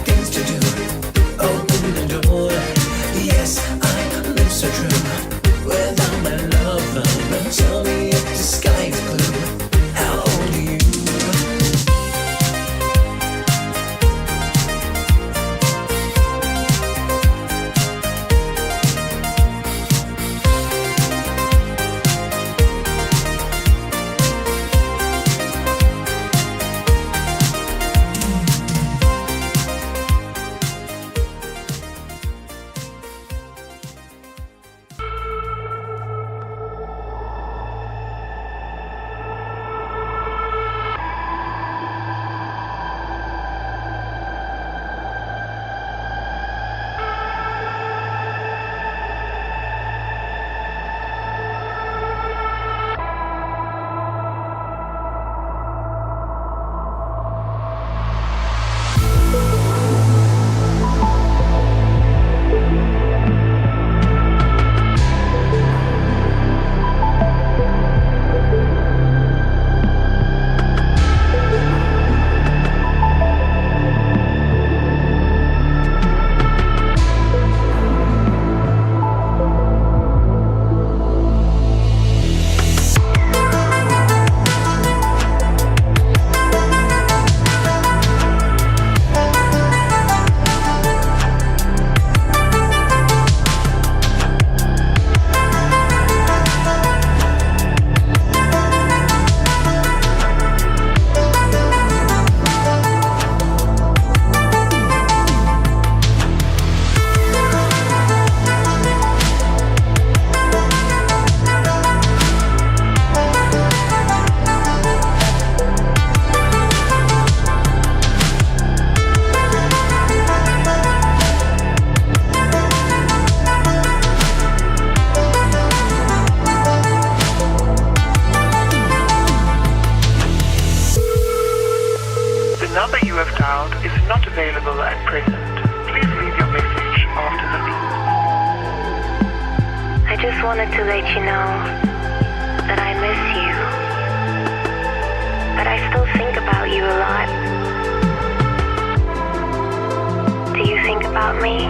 Things to do. number you have dialed is not available at present. Please leave your message after the beep. I just wanted to let you know that I miss you. But I still think about you a lot. Do you think about me?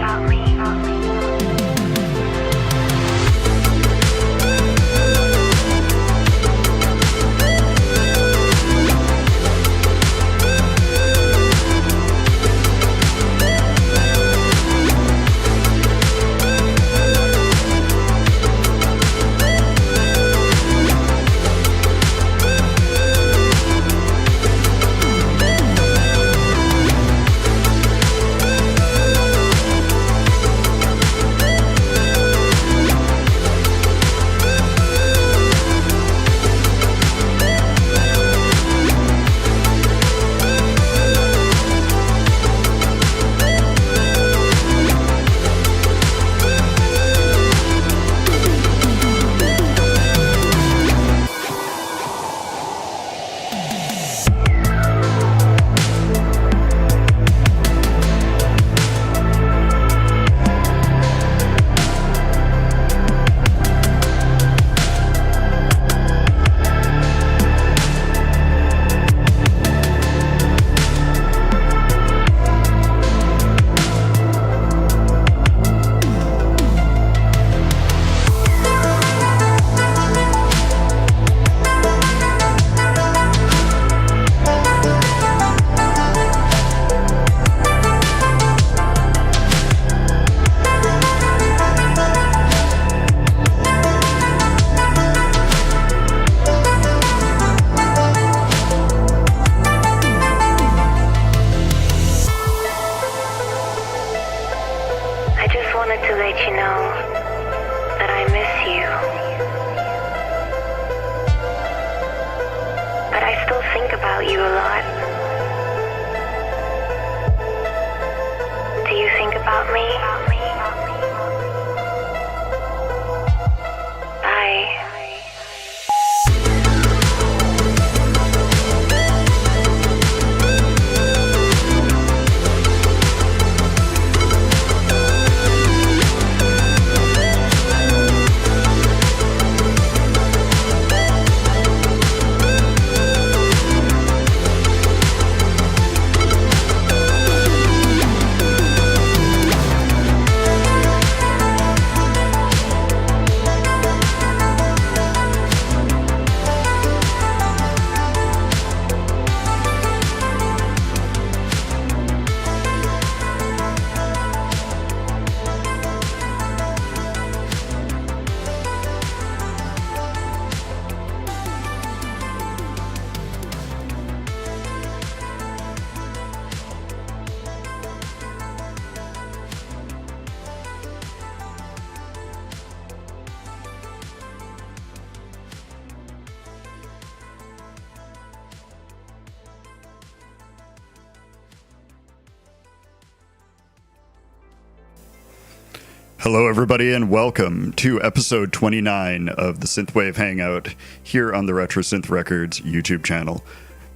Hello, everybody, and welcome to episode 29 of the Synthwave Hangout here on the RetroSynth Records YouTube channel.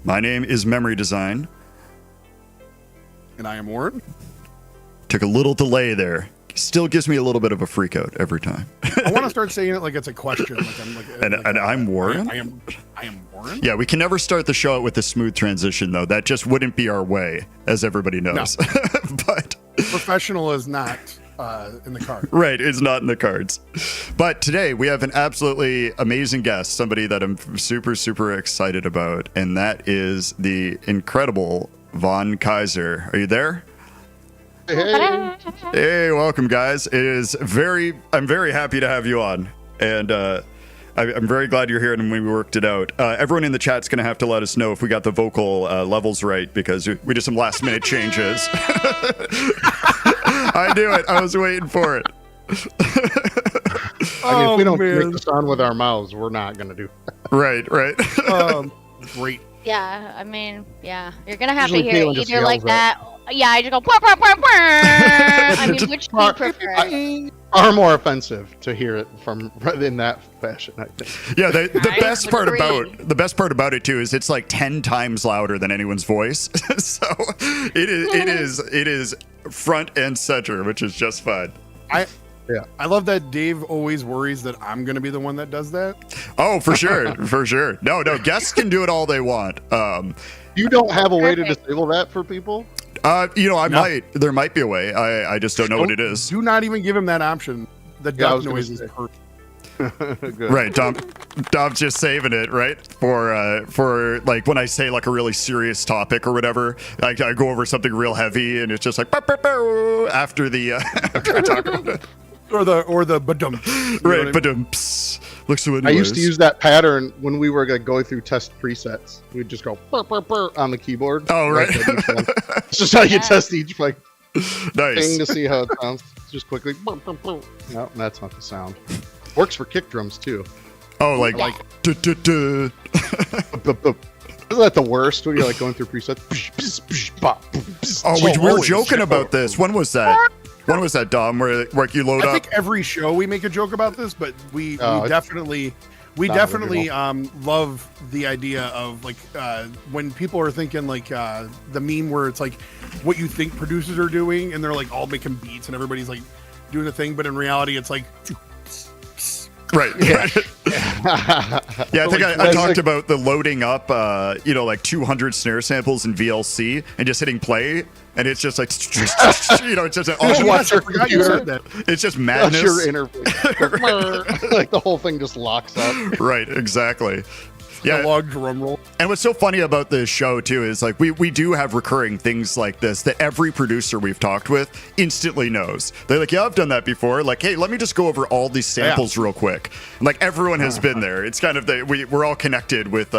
My name is Memory Design. And I am Woren. Took a little delay there. Still gives me a little bit of a freak out every time. I want to start saying it like it's a question. I'm Woren? I am Woren? Yeah, we can never start the show out with a smooth transition, though. That just wouldn't be our way, as everybody knows. No. But professional is not in the cards. Right, it's not in the cards. But today we have an absolutely amazing guest, somebody that I'm super, super excited about, and that is the incredible Von Kaiser. Are you there? Hey. Hey, welcome, guys. I'm very happy to have you on, and I'm very glad you're here, and we worked it out. Everyone in the chat's going to have to let us know if we got the vocal levels right, because we did some last-minute changes. I knew it. I was waiting for it. I mean, if we don't make the sound with our mouths, we're not going to do that. Right. Great. Yeah, I mean, yeah. You're going to have Usually to hear Caitlin it just either like yells that. Yeah, I just go, pwah, pwah, pwah, pwah. I mean, which do you prefer? far more offensive to hear it from in that fashion, I think. Yeah, the I best part agree. about it too is it's like 10 times louder than anyone's voice. So it is front and center, which is just fun. I love that Dave always worries that I'm going to be the one that does that. Oh, for sure, for sure. No, guests can do it all they want. You don't have a way to disable that for people? There might be a way. I just don't know what it is. Do not even give him that option. The duck noise is perfect. Good. Right, Dom's just saving it, right? For like when I say like a really serious topic or whatever, I go over something real heavy and it's just like after the after I talk about it. Or the badum. Right, but looks so. I used to use that pattern when we were going through test presets. We'd just go burr, burr, burr on the keyboard. Oh, right. It's just how you test each like Nice. thing to see how it sounds. Just quickly. Burr, burr, burr. No, that's not the sound. Works for kick drums too. Oh, like duh, duh, duh. Isn't that the worst when you're like going through presets? Oh, we were always. joking about this. When was that? When was that, Dom? Where you load I up? think every show we make a joke about this, but we Oh, definitely love the idea of like when people are thinking like the meme where it's like what you think producers are doing and they're like all making beats and everybody's like doing the thing, but in reality it's like Right. Yeah. Yeah, I think I talked about the loading up, like 200 snare samples in VLC and just hitting play, and it's just like, it's just an Just watch your I forgot you said computer. that. it's just That's madness. your interface. Like the whole thing just locks up. Right, exactly. The Yeah, log drum roll. and what's so funny about this show too is like we do have recurring things like this that every producer we've talked with instantly knows. They're like, yeah, I've done that before. Like, hey, let me just go over all these samples real quick. And like everyone has been there. It's kind of we're all connected with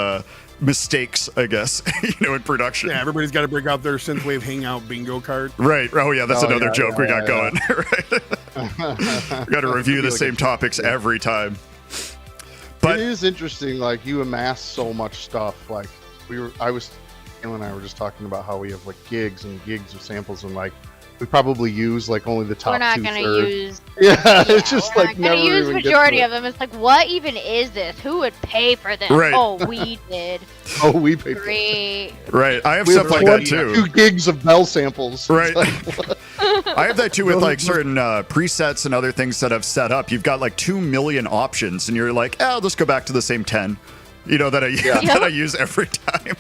mistakes, I guess, in production. Yeah, everybody's got to break out their Synthwave Hangout bingo card. Right. Oh yeah, that's Oh, another yeah, joke we got going. yeah. Right. We got to review the same topics every time. But it is interesting, like you amass so much stuff. Like Alan and I were just talking about how we have like gigs and gigs of samples, and like we probably use like only the top We're not 2/3. gonna use. Yeah, it's just we're like not gonna never use even gets majority to of them. It's like, what even is this? Who would pay for this? Right. Oh, we did. it. Oh, we paid. Great. right, I have We stuff have like that too. 2 gigs of bell samples. Right. It's like, what? I have that too with like certain presets and other things that I've set up. You've got like 2 million options, and you're like, I'll just go back to the same 10. That I use every time. Like,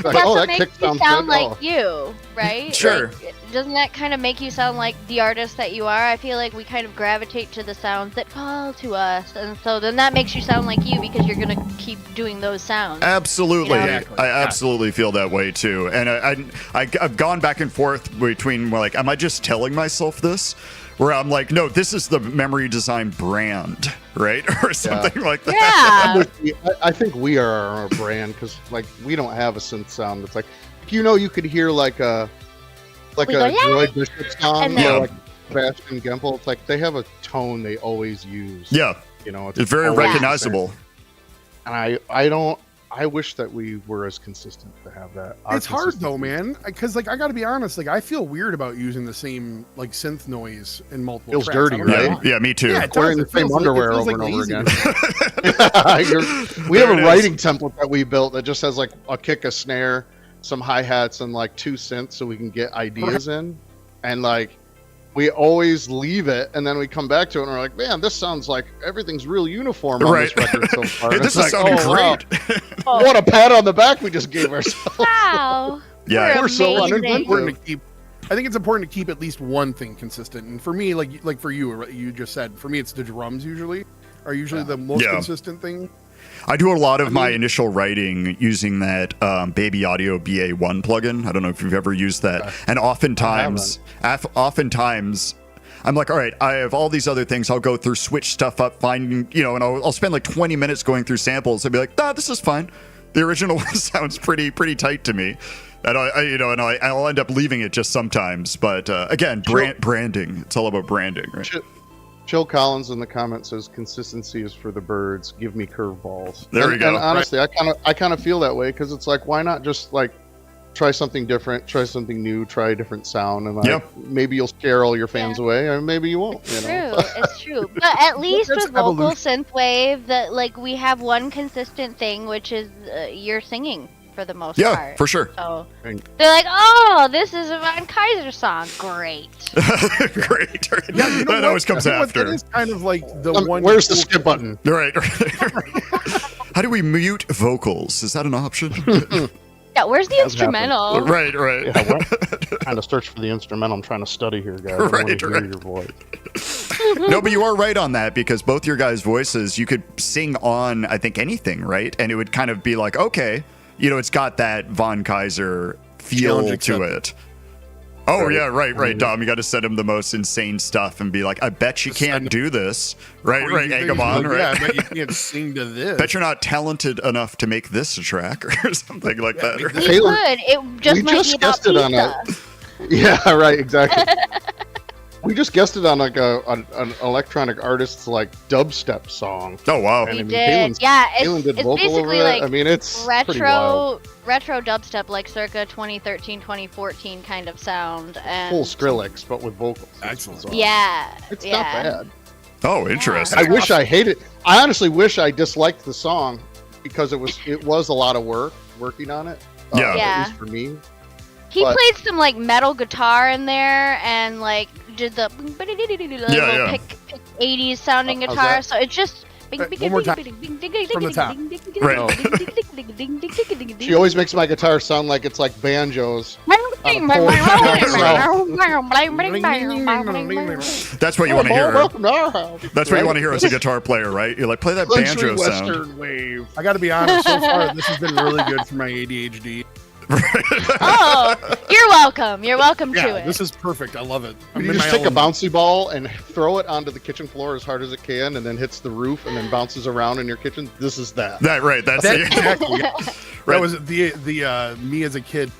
That's oh, what that makes kick you sounds sound good. like Oh. you, right? Sure. Like, doesn't that kind of make you sound like the artist that you are? I feel like we kind of gravitate to the sounds that call to us, and so then that makes you sound like you because you're gonna keep doing those sounds. Absolutely, Exactly. I absolutely feel that way too. And I've gone back and forth between like, am I just telling myself this? Where I'm like, no, this is the Memory Design brand, right? Or something like that. Yeah. I think we are our brand because like we don't have a synth sound that's like you could hear like a We go, Droid Bishop sound And then- or like Sebastian Gempel. It's like they have a tone they always use. Yeah, it's very always recognizable. there. And I wish that we were as consistent to have that. Our It's hard though, consistency. man, because like I got to be honest, like I feel weird about using the same like synth noise in multiple. Feels tracks. dirty, I don't know right? why. Yeah, me too. Yeah, it Wearing does. the It same feels like- it underwear feels over like and over laziness. again. We have There a it is. writing template that we built that just has like a kick, a snare, some hi-hats, and like 2 synths so we can get ideas in. And like we always leave it and then we come back to it and we're like, man, this sounds like everything's real uniform on Right. this record so far. Hey, And this it's is like, sounding oh, wow, great. what a pat on the back we just gave ourselves. Wow. Yeah. We're so amazing. uninventive. Important to keep. I think it's important to keep at least one thing consistent. And for me, like for you just said, for me it's the drums are usually the most Yeah. consistent thing. I do a lot of my initial writing using that Baby Audio BA1 plugin. I don't know if you've ever used that. Okay. And oftentimes I'm like, all right, I have all these other things. I'll go through, switch stuff up, finding, and I'll spend like 20 minutes going through samples. I'll be like, this is fine. The original sounds pretty tight to me. And I'll end up leaving it just sometimes. But again, branding. It's all about branding, right? Chill Collins in the comments says consistency is for the birds. Give me curveballs. There we go. And honestly, I kind of feel that way because it's like, why not just like try something different, try something new, try a different sound, and like, Yeah. maybe you'll scare all your fans away, or maybe you won't. You know? True, it's true. But at least That's with vocal evolution. synthwave, that like we have one consistent thing, which is you're singing for the most Yeah, part. for sure. So Right. they're like, "Oh, this is a Von Kaiser song. Great." Great. Yeah, you know That what? always comes You know what? after. That is kind of like the one. Where's the skip button? Right. How do we mute vocals? Is that an option? Yeah, where's the Does happen. instrumental? right. Yeah, well, trying to search for the instrumental. I'm trying to study here, guys. I Right, want to hear right. your voice. No, but you are right on that because both your guys' voices, you could sing on, I think, anything, right? And it would kind of be like, okay, it's got that Von Kaiser feel Challenge to accepted. it. Oh, Right. yeah, right, Mhm. Dom. You got to send him the most insane stuff and be like, I bet you Just can't send do this. Right, Crazy egg things him on, like, right? Yeah, I bet you can't sing to this. Bet you're not talented enough to make this a track or something like that. make right? this- He Taylor, could. It just we might just be about guessed it on pizza. Yeah, right, exactly. We just guessed it on like an electronic artist's like dubstep song. Oh, wow. And I We mean, did. Kalen's- Yeah, Kalen did it's vocal basically over like it. I mean, it's pretty wild. retro dubstep, like circa 2013, 2014 kind of sound. And Full Skrillex, but with vocals. Excellent. yeah, It's yeah. not bad. Oh, interesting. I wish I hated. I honestly wish I disliked the song because it was a lot of working on it. Yeah. Yeah. At least for me. He But- played some like metal guitar in there and like did the yeah. pick 80s sounding How's guitar. that? So it just one more time. From the top. She always makes my guitar sound like it's like banjos. That's what you want to hear. Welcome to our house. That's what you want to hear as a guitar player, right? You're like, play that Country banjo sound. Western wave. I got to be honest. So far, this has been really good for my ADHD. Oh, you're welcome. You're welcome to Yeah, it. this is perfect. I love it. I'm You in just my take a own- bouncy ball and throw it onto the kitchen floor as hard as it can, and then hits the roof and then bounces around in your kitchen. This is that. Right. That's That, the, exactly. Right. That was the me as a kid.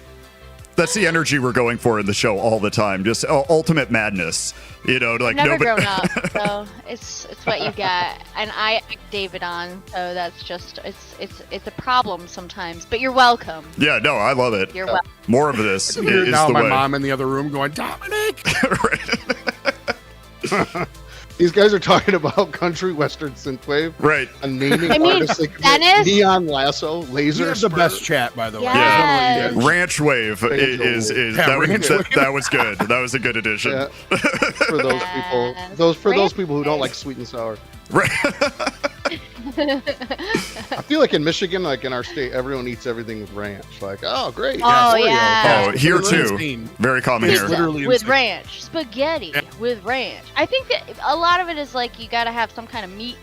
that's the energy we're going for in the show all the time. Just ultimate madness. Like Never nobody. grown up, so it's what you got. And I act David on, so that's just it's a problem sometimes. But you're welcome. Yeah, no, I love it. You're welcome. More of this I hear is now the my way. mom in the other room going, Dominic. right. These guys are talking about country western synthwave Right. and naming I mean, artists like Dennis- Neon Lasso, You Laser have the Spur. best chat, by the way. Yes. It's one of the- Ranch wave is Yeah, that, Ranch that, Wave. that was good. That was a good addition. Yeah, for those people, Yes. those people who don't Ranch like sweet and sour. Right. I feel like in Michigan, like in our state, everyone eats everything with ranch. Like, oh, great. Oh, Oreo. yeah. Oh, here It's too. insane. Very common It's here. literally with insane. ranch, spaghetti with ranch. I think that a lot of it is like you gotta have some kind of meat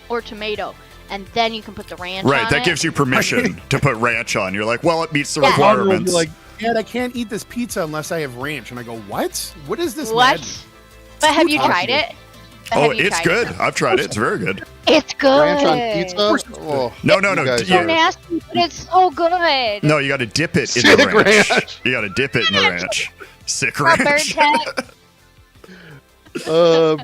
or tomato, and then you can put the ranch Right, on that it. gives you permission to put ranch on. You're like, well, it meets the Yeah. Vaughn will be requirements. like, Dad, I can't eat this pizza unless I have ranch. And I go, what? What is this? What? madness? But have you Awesome. tried it? But Oh, have you it's tried good. it? I've tried it. It's very good. It's good. Ranch on pizza? Oh, No, you guys So are- nasty, but it's so good. No, you got to dip it in Sick the ranch. ranch. You got to dip it in the ranch. Sick Or Bird ranch. Tech.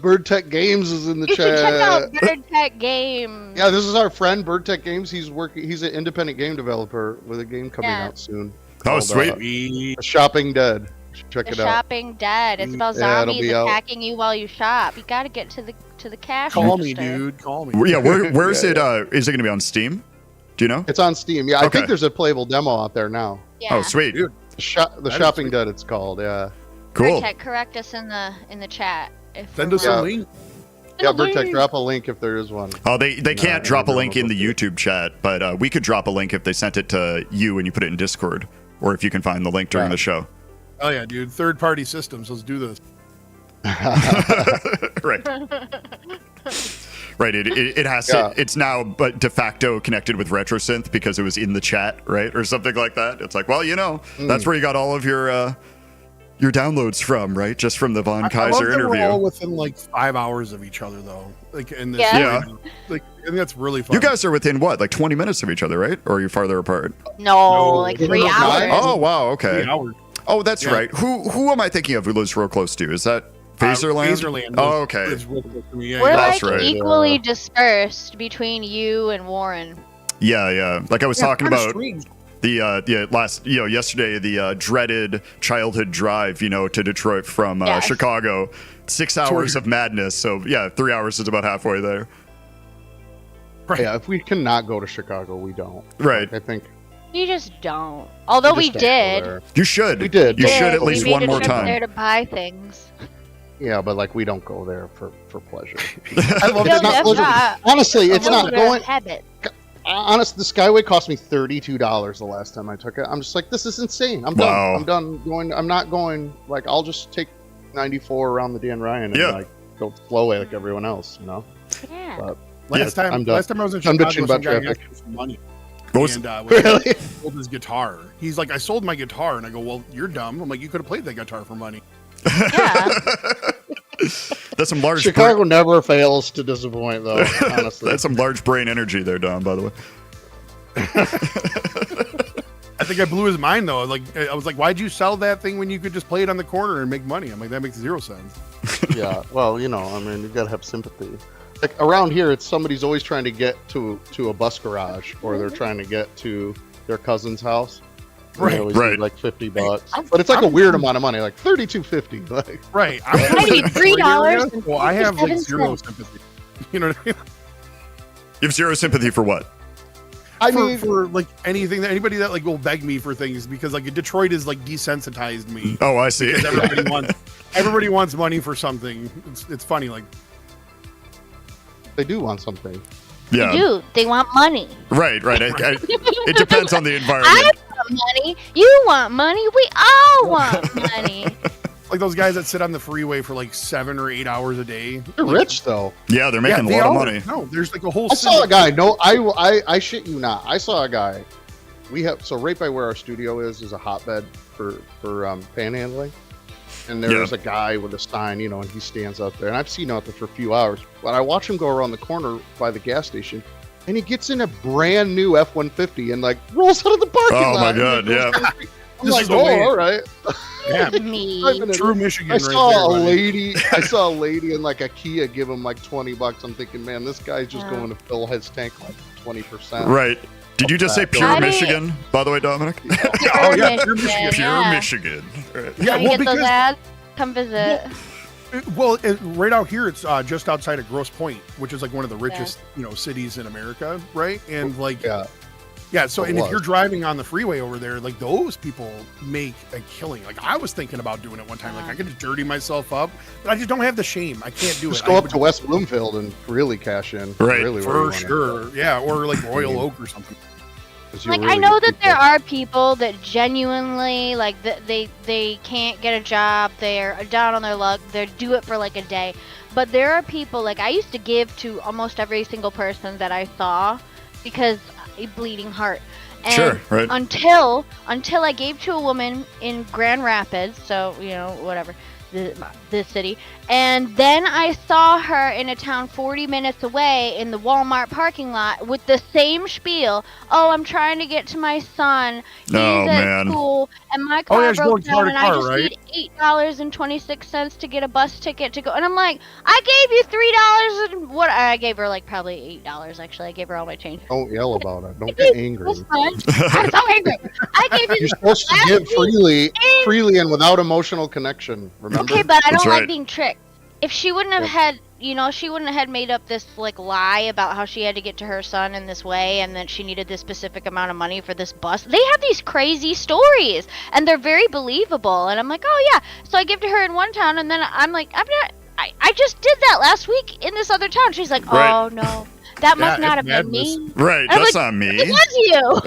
Bird Tech Games is in the You should check chat. out Bird Tech Games. Yeah, this is our friend Bird Tech Games. He's an independent game developer with a game coming Yeah. out soon. Oh, called, sweet. Shopping Dead. Check The it out. Shopping Dead. It's about Yeah, it'll zombies be out. attacking you while you shop. You gotta get to the cash Call me, register. dude. Call me. Yeah, where's Yeah, it? Is it going to be on Steam? Do you know? It's on Steam. Yeah, I Okay. think there's a playable demo out there now. Yeah. Oh, sweet. Dude. The is Shopping sweet. Dead, it's called. Yeah. Cool. Bird Tech, correct us in the chat. If Send we're us a wrong. link. Yeah, Bird Tech, drop a link if there is one. Oh, they can't drop a no, link no, in the no. YouTube chat, but we could drop a link if they sent it to you and you put it in Discord, or if you can find the link during Yeah. the show. Oh, yeah, dude. Third-party systems. Let's do this. Right. Right. It has Yeah. to. It's now, but de facto connected with RetroSynth because it was in the chat, right, or something like that. It's like, well, that's where you got all of your downloads from, right? Just from the Von I love Kaiser that interview. We're all within like 5 hours of each other, though. Like in this. Yeah. Like, I think that's really fun. You guys are within what, like 20 minutes of each other, right? Or are you farther apart? No, No, like no, 3 no, hours. no. Oh, wow. Okay. 3 hours. Oh, that's Yeah. right. Who am I thinking of who lives real close to? Is that Phaserland? Phaserland. Oh, okay. Is real close to me. Yeah, We're yeah. That's like right. equally dispersed between you and Woren. Yeah. Like I was Yeah, talking kinda about. strange. yesterday, the dreaded childhood drive, to Detroit from Yes. Chicago. 6 hours of madness. So yeah, 3 hours is about halfway there. Right. Yeah, if we cannot go to Chicago, we don't. Right. I think You just don't. Although we just don't go did. there. You should. We did. You Yeah, should at We least made one a more trip there time. to buy things. Yeah, but like we don't go there for pleasure. I love No, It's not that's pleasure. not. Honestly, it's A not little bit of going. habit. Honest, the Skyway cost me $32 the last time I took it. I'm just like, this is insane. I'm done. Wow. I'm done going. I'm not going. Like, I'll just take 94 around the Dan Ryan and Yeah. like go slow way like everyone else. Yeah. But Last I'm time done. I was in I'm Chicago, bitching some about guy traffic. asked me for money. What was- And Really? sold his guitar. He's like, I sold my guitar, and I go, well, you're dumb. I'm like, you could have played that guitar for money. Yeah. That's some large. Chicago never fails to disappoint, though. Honestly, That's some large brain energy there, Don. By the way. I think I blew his mind though. Like, I was like, why'd you sell that thing when you could just play it on the corner and make money? I'm like, that makes zero sense. yeah. Well, I mean, you gotta have sympathy. Like around here, it's somebody's always trying to get to a bus garage, or they're trying to get to their cousin's house. And Right, they always right. need, like $50, I'm- but it's like a I'm- weird amount of money, like $32.50. Like, Right. I need $3 and Well, I have like 57 zero cents. sympathy. You know what I mean? You have zero sympathy for what? I for, mean, for like anything that anybody that like will beg me for things, because like Detroit is like desensitized me. Oh, I see. Because everybody wants money for something. It's funny, like they do want something. Yeah. They do. They want money. Right. It depends on the I environment. want money. You want money. We all want money. like those guys that sit on the freeway for like 7 or 8 hours a day. They're rich though. Yeah, they're making they a lot of are. money. No, there's like a whole. I saw a city- guy. No, I shit you not. I saw a guy. We have so right by where our studio is a hotbed for panhandling, and there's a guy with a sign, and he stands out there, and I've seen him out there for a few hours. But I watch him go around the corner by the gas station, and he gets in a brand new F-150 and like rolls out of the parking Oh, lot. my and God, goes yeah. down the street. I'm This like, is the way- all right. Yeah, Me. true Michigan. I right saw there, a buddy. lady. I saw a lady in like a Kia give him like $20. I'm thinking, man, this guy's just Yeah. going to fill his tank like 20%. Right. Did you just say pure I mean- Michigan, by the way, Dominic? Oh, yeah, pure Michigan. Pure yeah. Michigan. Right. Yeah, You well, get those because ads? Come visit. right out here, it's just outside of Grosse Pointe, which is like one of the richest, cities in America, right? And like, Yeah. so It and if was. you're driving on the freeway over there, like those people make a killing. Like I was thinking about doing it one time. Like I could just dirty myself up, but I just don't have the shame. I can't do Just it. go I up would- to West Bloomfield and really cash in. Right. Really where you for want it. sure, yeah, or like Royal Oak or something. 'Cause you Like really I know get that there people- are people that genuinely like they can't get a job, they're down on their luck, they do it for like a day. But there are people like I used to give to almost every single person that I saw because a bleeding heart. And Sure, right. until I gave to a woman in Grand Rapids, so whatever, this city, and then I saw her in a town 40 minutes away in the Walmart parking lot with the same spiel. Oh, I'm trying to get to my son. He's Oh, at man. school, and my Oh, car yeah, she's broke going car down, to and I car, just right? need $8.26 to get a bus ticket to go. And I'm like, I gave you $3 and what? I gave her like probably $8. Actually, I gave her all my change. Don't yell about it. Don't get angry. That's fine. I'm so angry. I gave you You're supposed to last give week freely and without emotional connection. Remember? Okay, but I That's don't right. like being tricked. If she wouldn't have had, she wouldn't have had made up this like lie about how she had to get to her son in this way and that she needed this specific amount of money for this bus. They have these crazy stories and they're very believable. And I'm like, oh yeah. So I give to her in one town and then I'm like, I just did that last week in this other town. She's like, oh Right. no, that must Yeah, not it's have been madness. me. Right. I'm That's like, not me. It was you.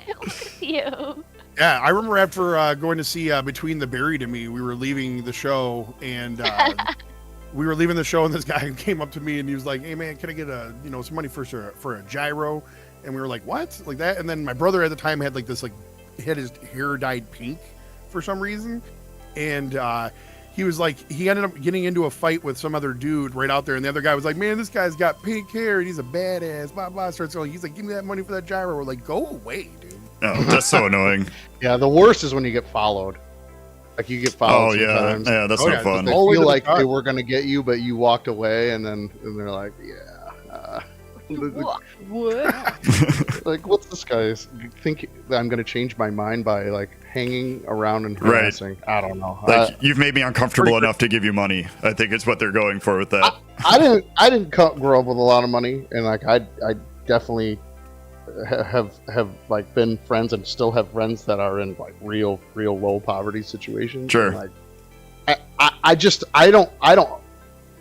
It was you. Yeah, I remember after going to see Between the Buried and Me, we were leaving the show, and and this guy came up to me and he was like, "Hey man, can I get some money for a gyro?" And we were like, "What?" Like that. And then my brother at the time had like this had his hair dyed pink for some reason, and he was like, he ended up getting into a fight with some other dude right out there, and the other guy was like, "Man, this guy's got pink hair and he's a badass." Blah blah. Starts going. He's like, "Give me that money for that gyro." We're like, "Go away, dude." Oh, that's so annoying. Yeah, the worst is when you get followed. Like you get followed Oh, yeah. sometimes. Yeah, that's Oh, not yeah, fun. They All the way to feel the like top. they were going to get you, but you walked away, and they're like, yeah. What? Like, what's this guy's think that I'm going to change my mind by like hanging around and Right. harassing? I don't know. Like you've made me uncomfortable enough to give you money. I think it's what they're going for with that. I didn't grow up with a lot of money, and like I definitely have like been friends and still have friends that are in like real low poverty situations. Sure. And, like,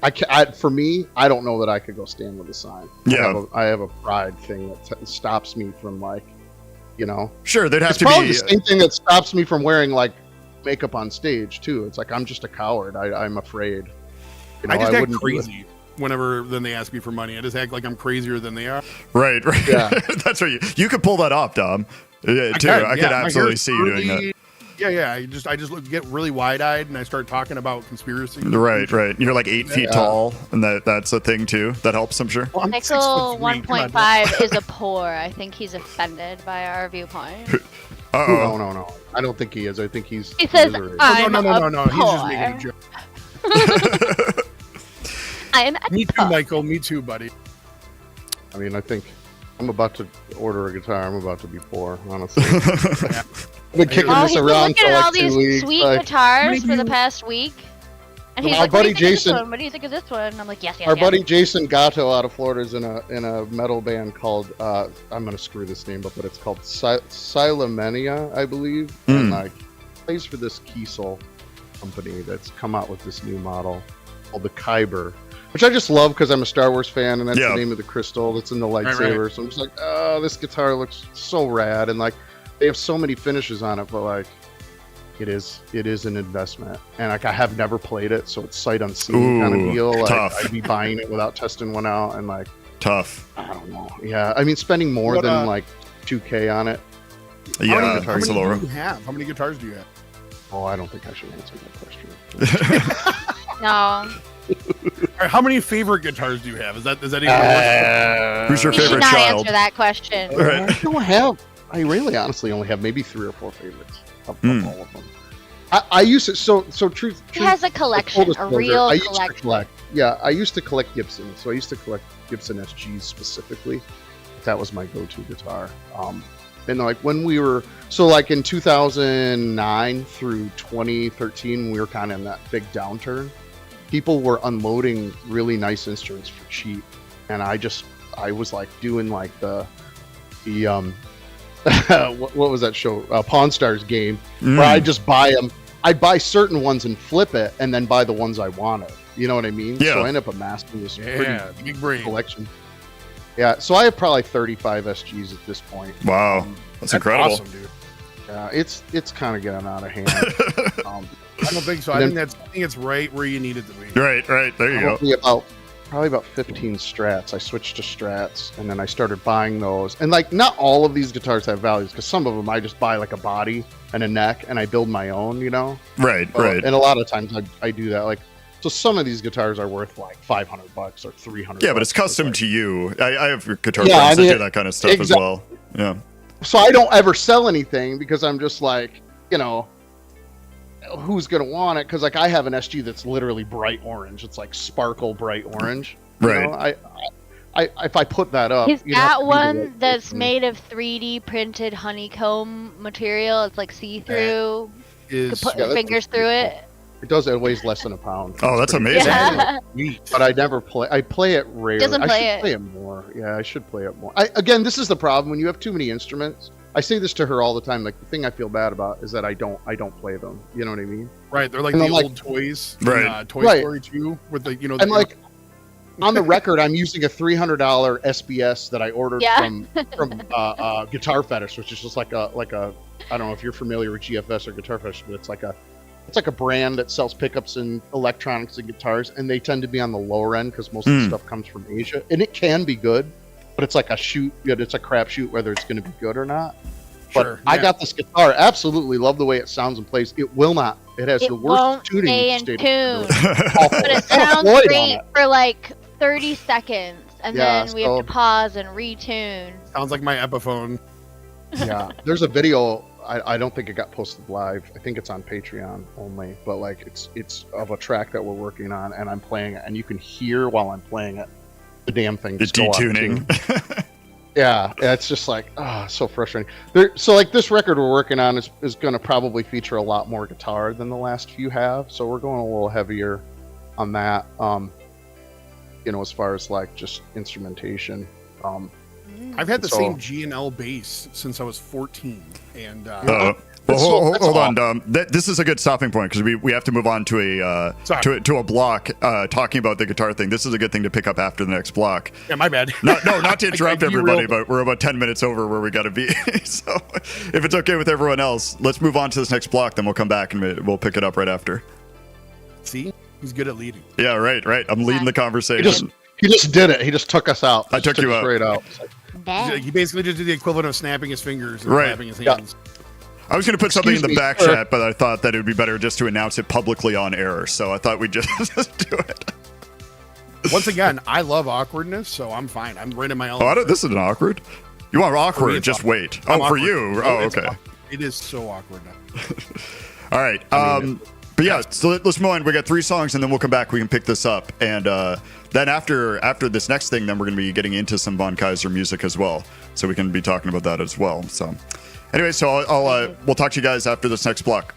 I can't. For me, I don't know that I could go stand with a sign. Yeah. I have a pride thing that stops me from like, you know. Sure, they'd have It's to probably be. the same thing that stops me from wearing like makeup on stage too. It's like I'm just a coward. I'm afraid. You know, I just act wouldn't do it. crazy whenever then they ask me for money. I just act like I'm crazier than they are. Right. Yeah. That's what you could pull that off, Dom. Yeah, too. I could my absolutely hair's see you doing that. curly. Yeah. I just get really wide eyed and I start talking about conspiracy. Right. You're like 8 feet Yeah. tall, and that's a thing too. That helps, I'm sure. Well, I'm Michael 6'3". Come on, 1.5 is a poor. I think he's offended by our viewpoint. Uh-oh. No. I don't think he is. I think he's. He says, is already. I'm No. a He's just making a joke. I'm a Me too, poor. Michael. Me too, buddy. I mean, I think I'm about to order a guitar. I'm about to be poor, honestly. I've been kicking Oh, this he's been around looking for at all like 2 these weeks. sweet like, guitars for the maybe- past week. And he's Our like, what do buddy you think of this Jason- one? What do you think of this one? And I'm like, yes. our buddy Jason Gatto out of Florida is in a metal band called I'm gonna screw this name up, but it's called Silemania, I believe, and like plays for this Kiesel company that's come out with this new model called the Kaiser, which I just love because I'm a Star Wars fan, and that's Yeah. the name of the crystal that's in the lightsaber. Right. So I'm just like, oh, this guitar looks so rad, and like they have so many finishes on it, but like it is an investment, and like I have never played it, so it's sight unseen kind Ooh, of deal. Like tough. I'd be buying it without testing one out, and like Tough. I don't know. Yeah, I mean spending more What, than like $2K on it. Yeah, guitars it's a How lower. many do you have? How many guitars do you have? Oh, I don't think I should answer that question. No. All right, how many favorite guitars do you have? Is that even Who's your You should favorite not child? answer that question. Right. I don't have. I really, honestly, only have maybe 3 or 4 favorites of all of them. I used to. So truth. He has a collection, full a disclosure, real I used to collection. collect. Yeah, I used to collect Gibson. So I used to collect Gibson SGs specifically. That was my go-to guitar. And like when we were, so like in 2009 through 2013, we were kind of in that big downturn. People were unloading really nice instruments for cheap, and I was like doing like the what was that show? Pawn Stars game, where I just buy them. I'd buy certain ones and flip it, and then buy the ones I wanted. You know what I mean? Yeah. So I end up amassing this Yeah, pretty big brain. collection. Yeah, so I have probably 35 SGs at this point. Wow, that's incredible. Awesome, dude. Yeah, it's kind of getting out of hand. I don't think so. I And think it's right where you need it to be. Right. There you go. Probably about 15 Strats. I switched to Strats, and then I started buying those. And like, not all of these guitars have values, because some of them I just buy like a body and a neck, and I build my own. You know. Right. And a lot of times I do that. Like, so some of these guitars are worth like $500 or $300. Yeah, but it's custom to you. I have guitar Yeah, friends I mean, that do that kind of stuff as well. Yeah. So I don't ever sell anything because I'm just like, you know, who's gonna want it? Because like I have an SG that's literally bright orange. It's like sparkle bright orange. You Right. know, I if I put that up, He's you'd have got to do the one right that's thing. made of 3D printed honeycomb material. It's like see-through. You Is can put Yeah, your that's fingers pretty through cool. it. It does. It weighs less than a pound. Oh, It's that's pretty amazing. Yeah. sweet. But I never play. I play it rarely. Doesn't I play should it. play it more. Yeah, I should play it more. Again, this is the problem when you have too many instruments. I say this to her all the time. Like the thing I feel bad about is that I don't play them. You know what I mean? Right, they're like And the I'm like- old toys, Right. Toy Right. Story 2, with the And like on the record, I'm using a $300 SBS that I ordered Yeah. from Guitar Fetish, which is just like a I don't know if you're familiar with GFS or Guitar Fetish, but it's like a brand that sells pickups and electronics and guitars, and they tend to be on the lower end because most of the stuff comes from Asia, and it can be good, but it's like it's a crapshoot whether it's going to be good or not. But Sure, I yeah. got this guitar, absolutely love the way it sounds and plays. It will not. It has It the worst won't tuning stay in state. tune. Awful. But it I have a sounds Floyd on great it. for like 30 seconds. And Yeah, then we have to so- pause and retune. sounds like my Epiphone. Yeah, there's a video. I don't think it got posted live. I think it's on Patreon only. But like, it's of a track that we're working on, and I'm playing it, and you can hear while I'm playing it the damn thing. The just go off detuning. tune. Yeah, it's just like, so frustrating. So like this record we're working on is going to probably feature a lot more guitar than the last few have. So we're going a little heavier on that. As far as like just instrumentation. I've had the So- same G&L bass since I was 14, and Well, hold That's on. This is a good stopping point because we have to move on to a block talking about the guitar thing. This is a good thing to pick up after the next block. yeah, my bad. No, not to interrupt I everybody, derailed. but we're about 10 minutes over where we got to be. So if it's okay with everyone else, let's move on to this next block. Then we'll come back and we'll pick it up right after. See, he's good at leading. Yeah, right. I'm leading the conversation. He just did it. He just took us out. I took you us out. straight out. It's like, Bet. He basically just did the equivalent of snapping his fingers and Right. clapping his Yeah. hands. I was going to put something in the Excuse me, back sir. chat, but I thought that it would be better just to announce it publicly on air. So I thought we'd just do it. Once again, I love awkwardness, so I'm fine. I'm right in my Oh, element. this isn't awkward. You want For me, awkward? it's Just awkward. wait. I'm Oh, for awkward. you. Oh, It's okay. awkward. It is so awkward now. All right. But yeah, so let's move on. We got 3 songs, and then we'll come back. We can pick this up, and then after this next thing, then we're going to be getting into some Von Kaiser music as well. So we can be talking about that as well. So, anyway, so we'll talk to you guys after this next block.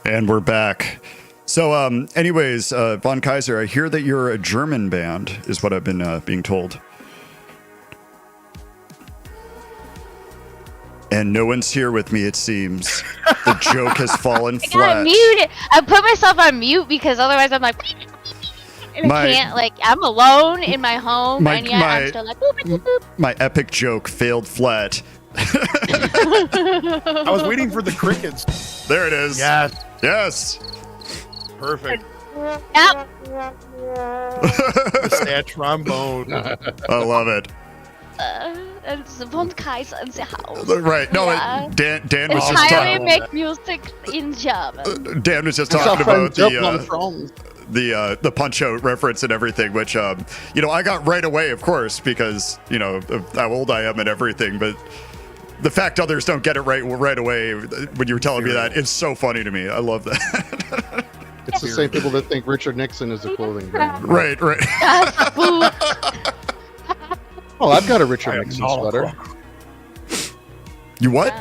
And we're back. So, anyways, Von Kaiser, I hear that you're a German band, is what I've been being told. And no one's here with me, it seems. The joke has fallen I flat. gotta mute it. I put myself on mute because otherwise I'm like, and I can't, like, I'm alone in my home, and yet I'm still like, boop, boop, boop. My epic joke failed flat. I was waiting for the crickets. There it is. Yes. Yes. Perfect. Yep. The sad trombone. I love it. It's Von Kaiser in the house. Right. No, Yeah. Dan was just Entirely talking. make music in German. Dan was just talking about the Punch Out reference and everything, which you know, I got right away, of course, because you know of how old I am and everything. But the fact others don't get it right away when you were telling me that is so funny to me. I love that. It's the same people that think Richard Nixon is a clothing brand. Right. Oh, I've got a Richard Nixon sweater. You what?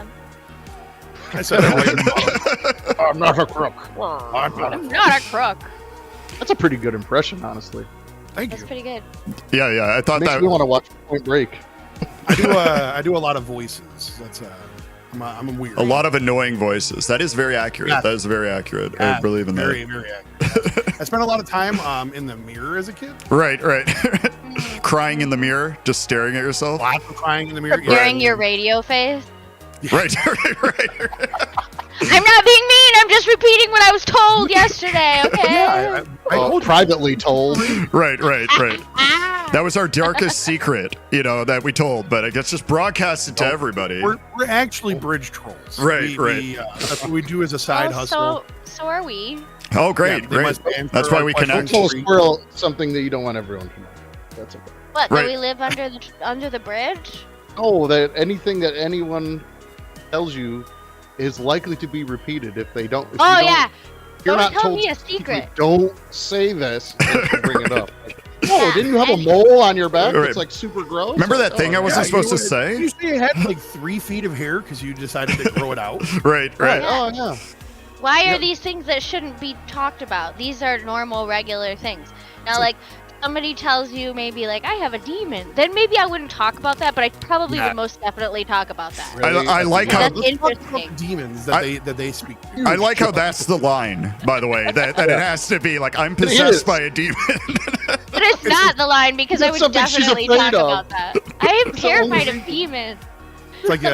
I said it right. I'm not a crook. I'm not a crook. That's a pretty good impression, honestly. Thank That's you. pretty good. Yeah. I thought Makes that. me want to watch Point Break. I do a lot of voices. That's I'm weird. A lot of annoying voices. That is very accurate. Yeah. That is very accurate. Yeah, I believe in very, that. very accurate. I spent a lot of time in the mirror as a kid. Right. Crying in the mirror, just staring at yourself. Lots of crying in the mirror. During your radio phase. Right. I'm not being mean. I'm just repeating what I was told yesterday. Okay. Yeah, I told you. Privately told. Right. That was our darkest secret, you know, that we told, but I guess just broadcast it to everybody. We're actually bridge trolls. Right. That's what we do as a side hustle. So are we. Oh, great. Yeah, they must ban That's for why our we question. connect. Don't tell a squirrel something that you don't want everyone to know. That's okay. What? Right. That we live under the bridge? Oh, that anything that anyone tells you is likely to be repeated if they don't. If Oh you don't, yeah. You're Don't not tell told me a to secret. Don't say this. And bring it up. Oh, didn't you have a mole on your back? Right. It's like super gross. Remember that thing I wasn't supposed to You say? say you had like 3 feet of hair because you decided to grow it out. Right. Oh yeah. Why are these things that shouldn't be talked about? These are normal, regular things. Now, like, somebody tells you maybe, like, I have a demon, then maybe I wouldn't talk about that, but I probably would most definitely talk about that. I like how That's interesting. Demons that they speak to. I like how that's the line, by the way, that it has to be like I'm possessed by a demon. But it's not the line because I It's would something she's definitely afraid talk of. about that. I am It's terrified only- of demons. It's like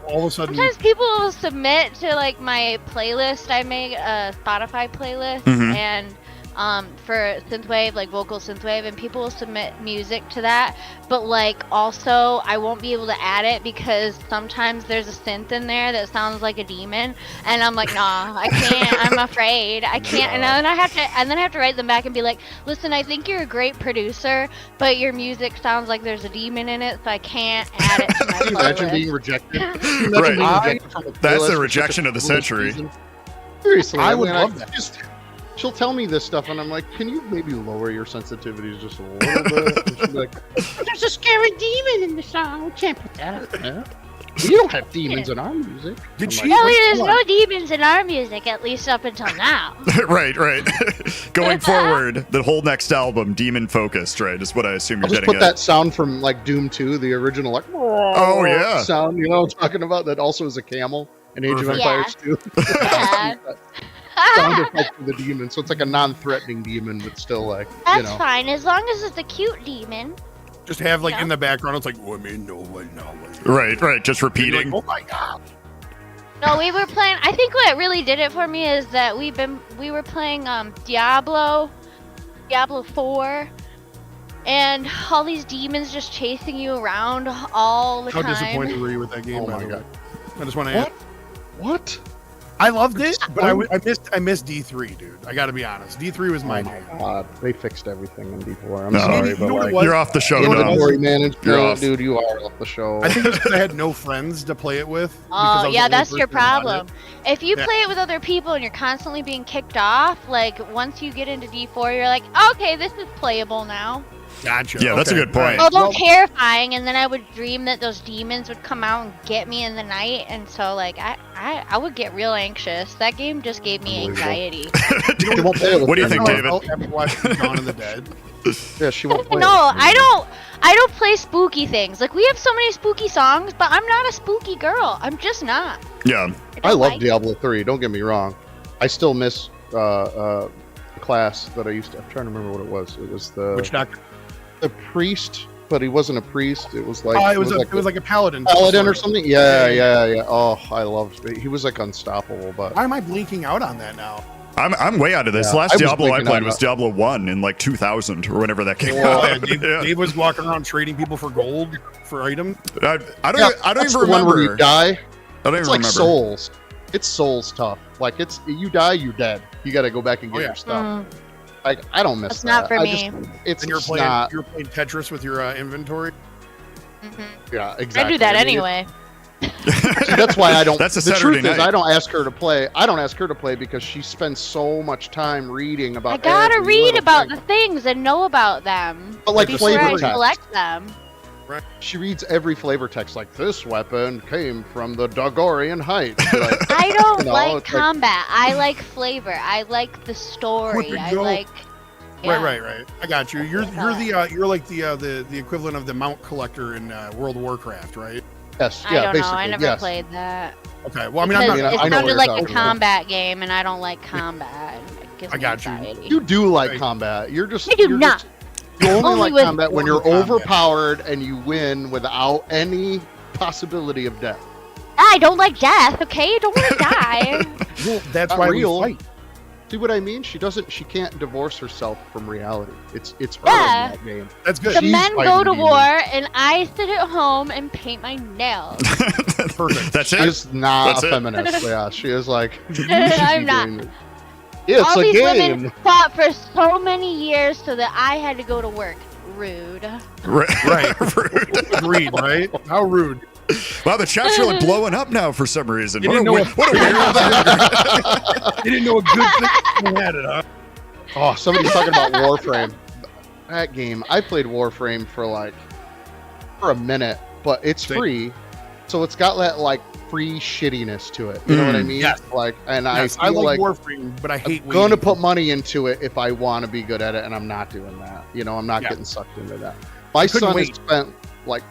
all of a sudden. Sometimes people will submit to like my playlist. I make a Spotify playlist Mhm. and for synthwave, like vocal synthwave, and people will submit music to that. But like also, I won't be able to add it because sometimes there's a synth in there that sounds like a demon, and I'm like, nah, I can't. I'm afraid I can't. And then I have to write them back and be like, listen, I think you're a great producer, but your music sounds like there's a demon in it, so I can't add it to my Can you imagine playlist. being rejected? Right. Being rejected from a That's playlist the for rejection such a of the foolish century. reason? Seriously, I would love that. She'll tell me this stuff, and I'm like, "Can you maybe lower your sensitivities just a little bit?" And she'll be like, There's a scary demon in the song. We can't put that up. "Yeah, we don't have demons in our music." Did I'm she- No, like, there's no demons in our music, at least up until now. right. Going forward, the whole next album, demon focused, right, is what I assume you're I'll just getting put at. that sound from like Doom 2, the original, like Oh, yeah. sound. You know what I'm talking about? That also is a camel in Age of Perfect. Empires 2. Yeah. Sound effect for the demon, so it's like a non-threatening demon, but still like That's you know. fine, as long as it's a cute demon. Just have like Yeah. in the background, it's like women, no one. Right, just You're like, repeating. oh my god. No, we were playing. I think what really did it for me is that we were playing Diablo 4, and all these demons just chasing you around all the How time. disappointed were you with that game? Oh by my the god. way? I just want to add. What? I loved it, but I missed D3, dude. I got to be honest. D3 was my Oh my jam. god, they fixed everything in D4. I'm No. sorry, You but know what it like was? You're off the show You know what it now. was? inventory management, You're off. dude, you are off the show. I think it's because I had no friends to play it with. because I Oh, was yeah, the only that's your person who bought problem. it. If you Yeah. play it with other people and you're constantly being kicked off, like once you get into D4, you're like, okay, this is playable now. Gotcha. Yeah, that's a good point. Although terrifying, and then I would dream that those demons would come out and get me in the night, and so like I would get real anxious. That game just gave me anxiety. What do you think, David? Ever watched Dawn of the Dead? Yeah, she won't play. No, I don't play spooky things. Like we have so many spooky songs, but I'm not a spooky girl. I'm just not. Yeah. I love Diablo 3. Don't get me wrong. I still miss the class that I used to. I'm trying to remember what it was. It was Witch doctor. the priest, but he wasn't a priest. It was like Oh, it was like a paladin. paladin or something. Yeah. Oh, I loved it. He was like unstoppable. But Why am I blinking out on that now? I'm way out of this. Yeah, The last I was Diablo I blinking played out. was Diablo 1 in like 2000 or whenever that came Oh, out. yeah, Dave was walking around trading people for gold for items. I don't that's even the one where you remember. die. I don't It's even like remember. Souls. It's Souls tough. Like it's you die, you're dead. You got to go back and get your stuff. Like I don't miss That's that. not for me. It's And you were not. playing Tetris with your inventory. Yeah, exactly. I do that I mean, anyway. See, that's why I don't. That's a the Saturday truth is, night. I don't ask her to play. I don't ask her to play because she spends so much time reading about. I gotta every read little about thing. the things and know about them. But like before flavor I text. select them. She reads every flavor text. Like this weapon came from the Dogorian Heights. Like, I don't You know, like it's like- combat. I like flavor. I like the story. Where'd I you go? like. Yeah. Right. I got you. You're like the equivalent of the mount collector in World of Warcraft, right? yes, I yeah, don't know. basically, I never yes. played that. Okay. Well, I mean, Because I'm not. I it know what sounded you're like a talking about. combat game, and I don't like combat. It gives I me got you. anxiety. You do like Right. combat. You're just. I do you're not. Just, you only Only like with combat when you're combat. overpowered and you win without any possibility of death. I don't like death. Okay, I don't want to die. Well, that's Not why real. we fight. See what I mean? She can't divorce herself from reality. It's her Yeah. in that game. That's good. The She's men go fighting to demons. war, and I sit at home and paint my nails. Perfect. That's She it. is not That's a it. feminist. Yeah, she is like. I'm not. It's All a these game. women fought for so many years so that I had to go to work. Rude. Right. Rude. Agreed. Right? How rude. Wow, the chat's really blowing up now for some reason. You What a, didn't know weird, what a weird You didn't know a good thing you had it, huh? Oh, somebody's talking about Warframe. That game, I played Warframe for a minute, but it's Same. free, so it's got that like free shittiness to it. You know what I mean? Yes. Like, and Yes, I feel like Warframe, but I hate I'm going to waiting. put money into it if I want to be good at it, and I'm not doing that. You know, I'm not Yeah. getting sucked into that. My couldn't son has wait. spent like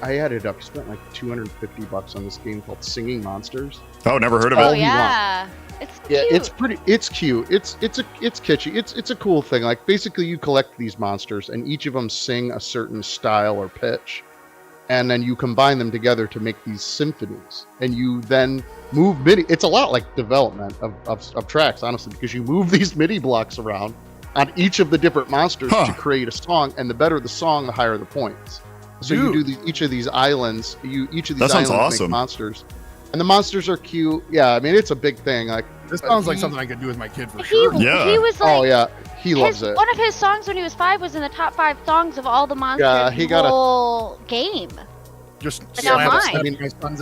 I added up. He spent like $250 on this game called Singing Monsters. Oh, never heard of Oh it. yeah, it's cute. Yeah, it's pretty. It's cute. It's kitschy. It's a cool thing. Like basically, you collect these monsters, and each of them sing a certain style or pitch, and then you combine them together to make these symphonies. And you then move MIDI. It's a lot like development of tracks, honestly, because you move these MIDI blocks around on each of the different monsters to create a song. And the better the song, the higher the points. So you do each of these islands. Each of these That sounds islands awesome. make monsters. And the monsters are cute. Yeah, I mean, it's a big thing. Like, This sounds like something I could do with my kid for He, sure. Yeah. he was like, oh yeah, he loves it. one of his songs when he was 5 was in the top 5 songs of all the monsters Yeah, in he the got a- whole game. Just But not slap mine. my son's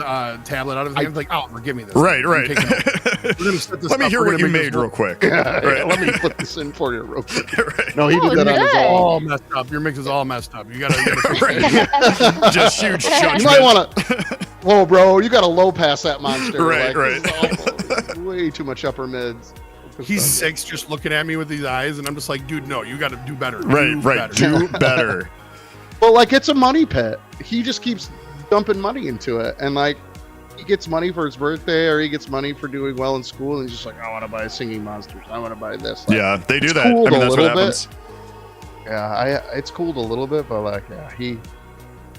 tablet out of his hand. Like, oh, give me this. Right. I'm taking it. We're gonna set this Let me up. hear We're what gonna you make made this real work. quick. Right, let me put this in for you real quick. Right. No, he Oh, did that on his good. own. All messed up. Your mix is all messed up. You gotta fix Right. it. Just huge You judgment. might want to. Whoa, bro, you got to low pass that monster. Right, like, this is way too much upper mids. He's 6, just looking at me with these eyes, and I'm just like, dude, no, you gotta do better. Right. better. Do better. Well, like it's a money pit. He just keeps dumping money into it, and like he gets money for his birthday, or he gets money for doing well in school, and he's just like, I want to buy Singing Monsters. I want to buy this. Like, Yeah, they do it's that. cool I mean, a that's what little bit. happens. Yeah, it's cool a little bit, but like, yeah,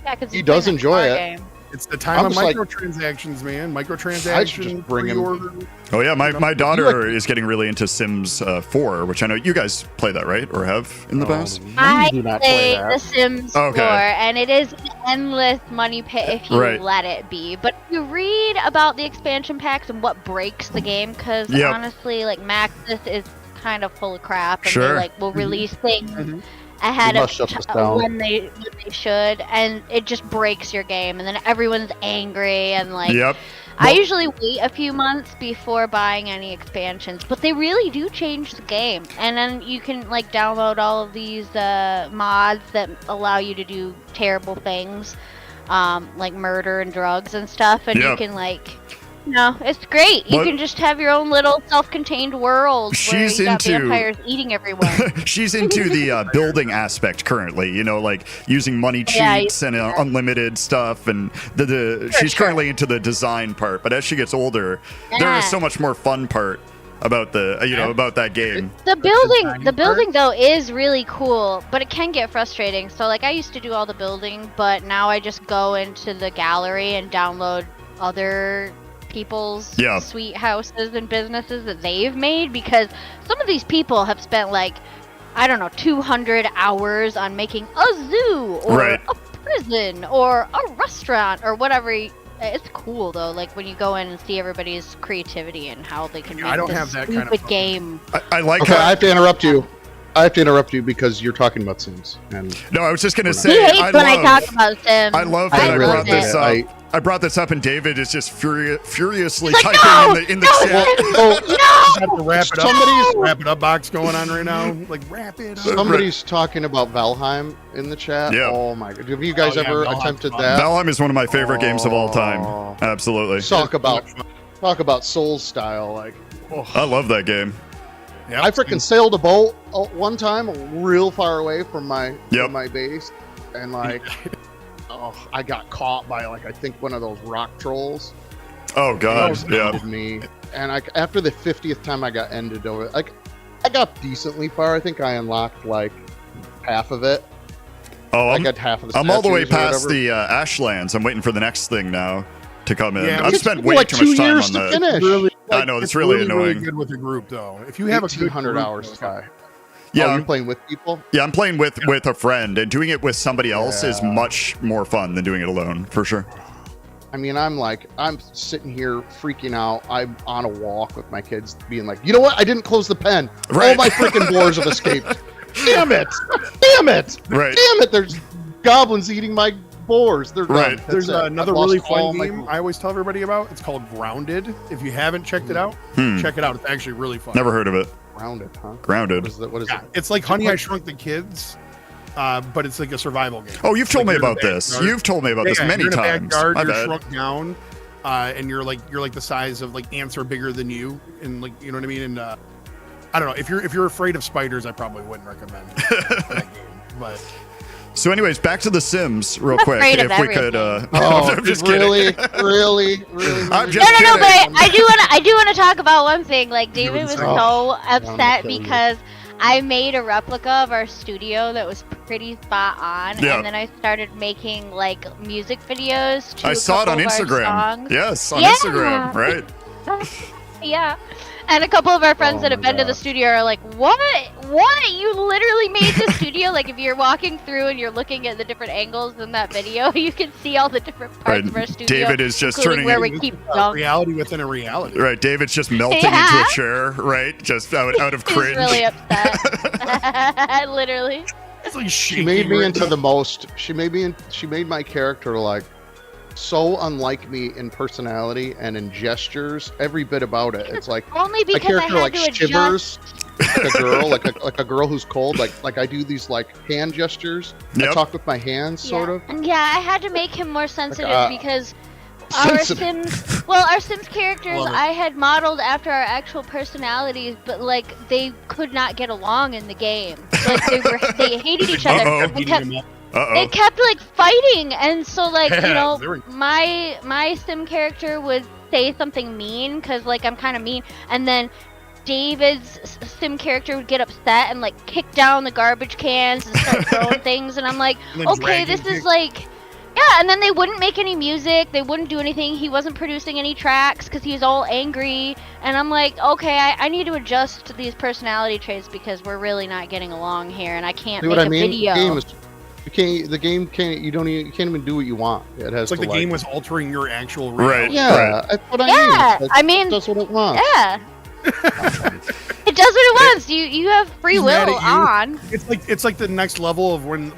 Yeah, 'cause He he's does playing a enjoy car it. game. It's the time I'm of just like- microtransactions, man. I should Microtransaction, just bring him- pre-order. Oh yeah, my You daughter is getting really into Sims 4, which I know you guys play that, right? Or have in the past? I do not play play that. The Sims Okay. 4, and it is an endless money pit if you Right. let it be. But if you read about the expansion packs and what breaks the game, because Yep. honestly, like Maxis is kind of full of crap, and Sure. they like will release things Mhm. ahead They of must shut this down. when they should, and it just breaks your game, and then everyone's angry and like. Yep. I usually wait a few months before buying any expansions, but they really do change the game. And then you can like download all of these mods that allow you to do terrible things, like murder and drugs and stuff, and you can like. No, it's great. You can just have your own little self-contained world where you got vampires eating everyone. She's into the building aspect currently, you know, like using money cheats and unlimited stuff, and she's currently into the design part. But as she gets older, there is so much more fun part about the about that game. The building though is really cool, but it can get frustrating. So like I used to do all the building, but now I just go into the gallery and download other people's sweet houses and businesses that they've made, because some of these people have spent like, I don't know, 200 hours on making a zoo or a prison or a restaurant or whatever. It's cool though, like when you go in and see everybody's creativity and how they can make I don't this have that stupid kind of game. I like I have to interrupt you. I have to interrupt you because you're talking about Sims. And no, I was just gonna say. He hates when I talk about Sims. I love that I brought this up. I brought this up, and David is just furiously typing in the chat. No! Wrap it up. Wrap it up box going on right now. Like wrap it up. Somebody's talking about Valheim in the chat. Yeah. Oh my god. Have you guys ever attempted that? Valheim is one of my favorite games of all time. Absolutely. Talk about Souls style. Like, I love that game. Yep. I freaking sailed a boat one time real far away from my base, and like I got caught by like I think one of those rock trolls. Oh god, me. And after the 50th time I got ended over, like I got decently far. I think I unlocked like half of it. Oh, I got half of the. I'm all the way past the Ashlands. I'm waiting for the next thing now to come in. Yeah, I've spent way like too much time on that. that. Really, I know it's really annoying. Really good with a group though. If you have 1,800 hours, Sky. Yeah, you're playing with people. Yeah, I'm playing with a friend, and doing it with somebody else is much more fun than doing it alone, for sure. I mean, I'm sitting here freaking out. I'm on a walk with my kids, being like, you know what? I didn't close the pen. All my freaking boars have escaped. Damn it! Damn it! Right. Damn it! There's goblins eating my boars. They're done. There's another really fun game I always tell everybody about. It's called Grounded. If you haven't checked it out, check it out. It's actually really fun. Never heard of it. Grounded, huh? Grounded. What is it? It's like Honey, I Shrunk the Kids, but it's like a survival game. Oh, you've told me about this. You've told me about this many you're in a times. Backyard, you're shrunk down, and you're like the size of like ants are bigger than you, and like you know what I mean. And I don't know if you're afraid of spiders, I probably wouldn't recommend that game. But so, anyways, back to The Sims real quick, if we could. I'm just really. I'm just kidding. No, but I do want to talk about one thing. Like David was so upset because I made a replica of our studio that was pretty spot on, and then I started making like music videos. To I saw it on Instagram. Yes, on Instagram, right? Yeah. And a couple of our friends that have been to the studio are like, what? You literally made the studio? Like, if you're walking through and you're looking at the different angles in that video, you can see all the different parts of our studio. David is just turning where we keep reality within a reality. Right, David's just melting into a chair, right? Just out of cringe. He's really upset. Literally. It's like she made me into the most. She made my character like so unlike me in personality and in gestures, every bit about it. It's like only because my character I had like to shivers like a girl, like a girl who's cold. Like I do these like hand gestures. I talk with my hands, sort of. And I had to make him more sensitive because our Sims characters I had modeled after our actual personalities, but like they could not get along in the game. Like they hated each other. They kept like fighting, and so like you know my sim character would say something mean because like I'm kind of mean, and then David's sim character would get upset and like kick down the garbage cans and start throwing things, and I'm like, okay, this is like and then they wouldn't make any music, they wouldn't do anything, he wasn't producing any tracks because he was all angry, and I'm like, okay, I need to adjust to these personality traits because we're really not getting along here, and I can't make a video. The game can't even do what you want. It has it's like to the game was altering your actual reality. Right. Yeah, that's what I mean. I mean, that's what it wants. Yeah. It does what it wants. You have free will on. It's like the next level of when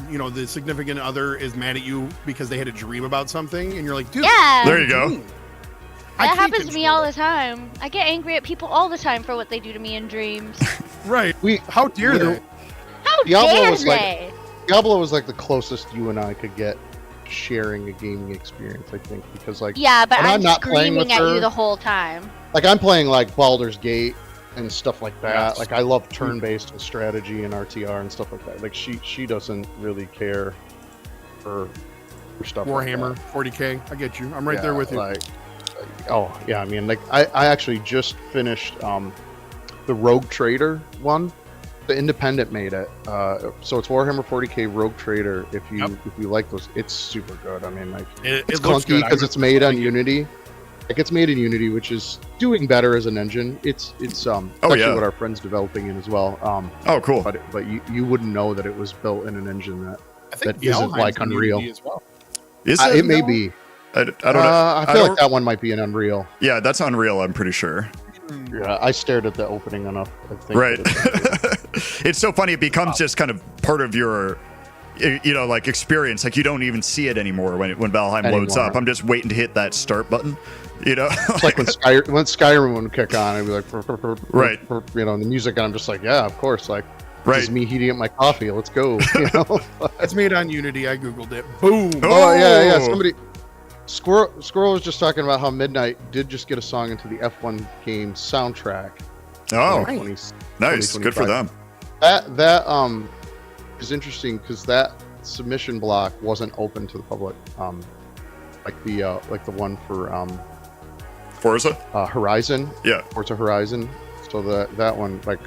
you know the significant other is mad at you because they had a dream about something, and you're like, dude, there you go. That happens to me all the time. I get angry at people all the time for what they do to me in dreams. Right. How dare they? How Diablo dare was they? Diablo was like the closest you and I could get sharing a gaming experience, I think, because like Yeah, but when I'm I'm not playing screaming with at her- you the whole time. like I'm playing like Baldur's Gate and stuff like that. Yes. Like I love turn-based and strategy and RTR and stuff like that. Like she doesn't really care for stuff. Warhammer, like 40K. I get you. I'm right that. there with you. Like, oh yeah, I mean, like I actually just finished the Rogue Trader one. The Independent made it. So it's Warhammer 40K Rogue Trader. If you like those, it's super good. I mean, like it's looks clunky good. because it's made on Unity. Like it's made in Unity, which is doing better as an engine. It's actually yeah. what our friend's developing it as well. Oh, cool. But you wouldn't know that it was built in an engine that I think that isn't Valheim's like in Unreal. Unity as well. Is it may No? be. I don't know. I feel don't- like that one might be an Unreal. Yeah, that's Unreal, I'm pretty sure. Yeah, I stared at the opening enough. I think Right. that it's- It's so funny. It becomes just kind of part of your, like experience. Like you don't even see it anymore when Valheim loads Anymore. up. I'm just waiting to hit that start button. It's like when Skyrim would kick on, I'd be like, Right. And the music, and I'm just like, yeah, of course, like, Right. this is me heating up my coffee. Let's go. You know? It's made on Unity. I googled it. Boom. Oh yeah. Oh. Somebody, Squirrel was just talking about how Midnight did just get a song into the F1 game soundtrack. Oh, 2020 nice. Good for 2025. them. That is interesting because that submission block wasn't open to the public. Like the one for Forza? Horizon. Yeah. Forza Horizon. So that one, like,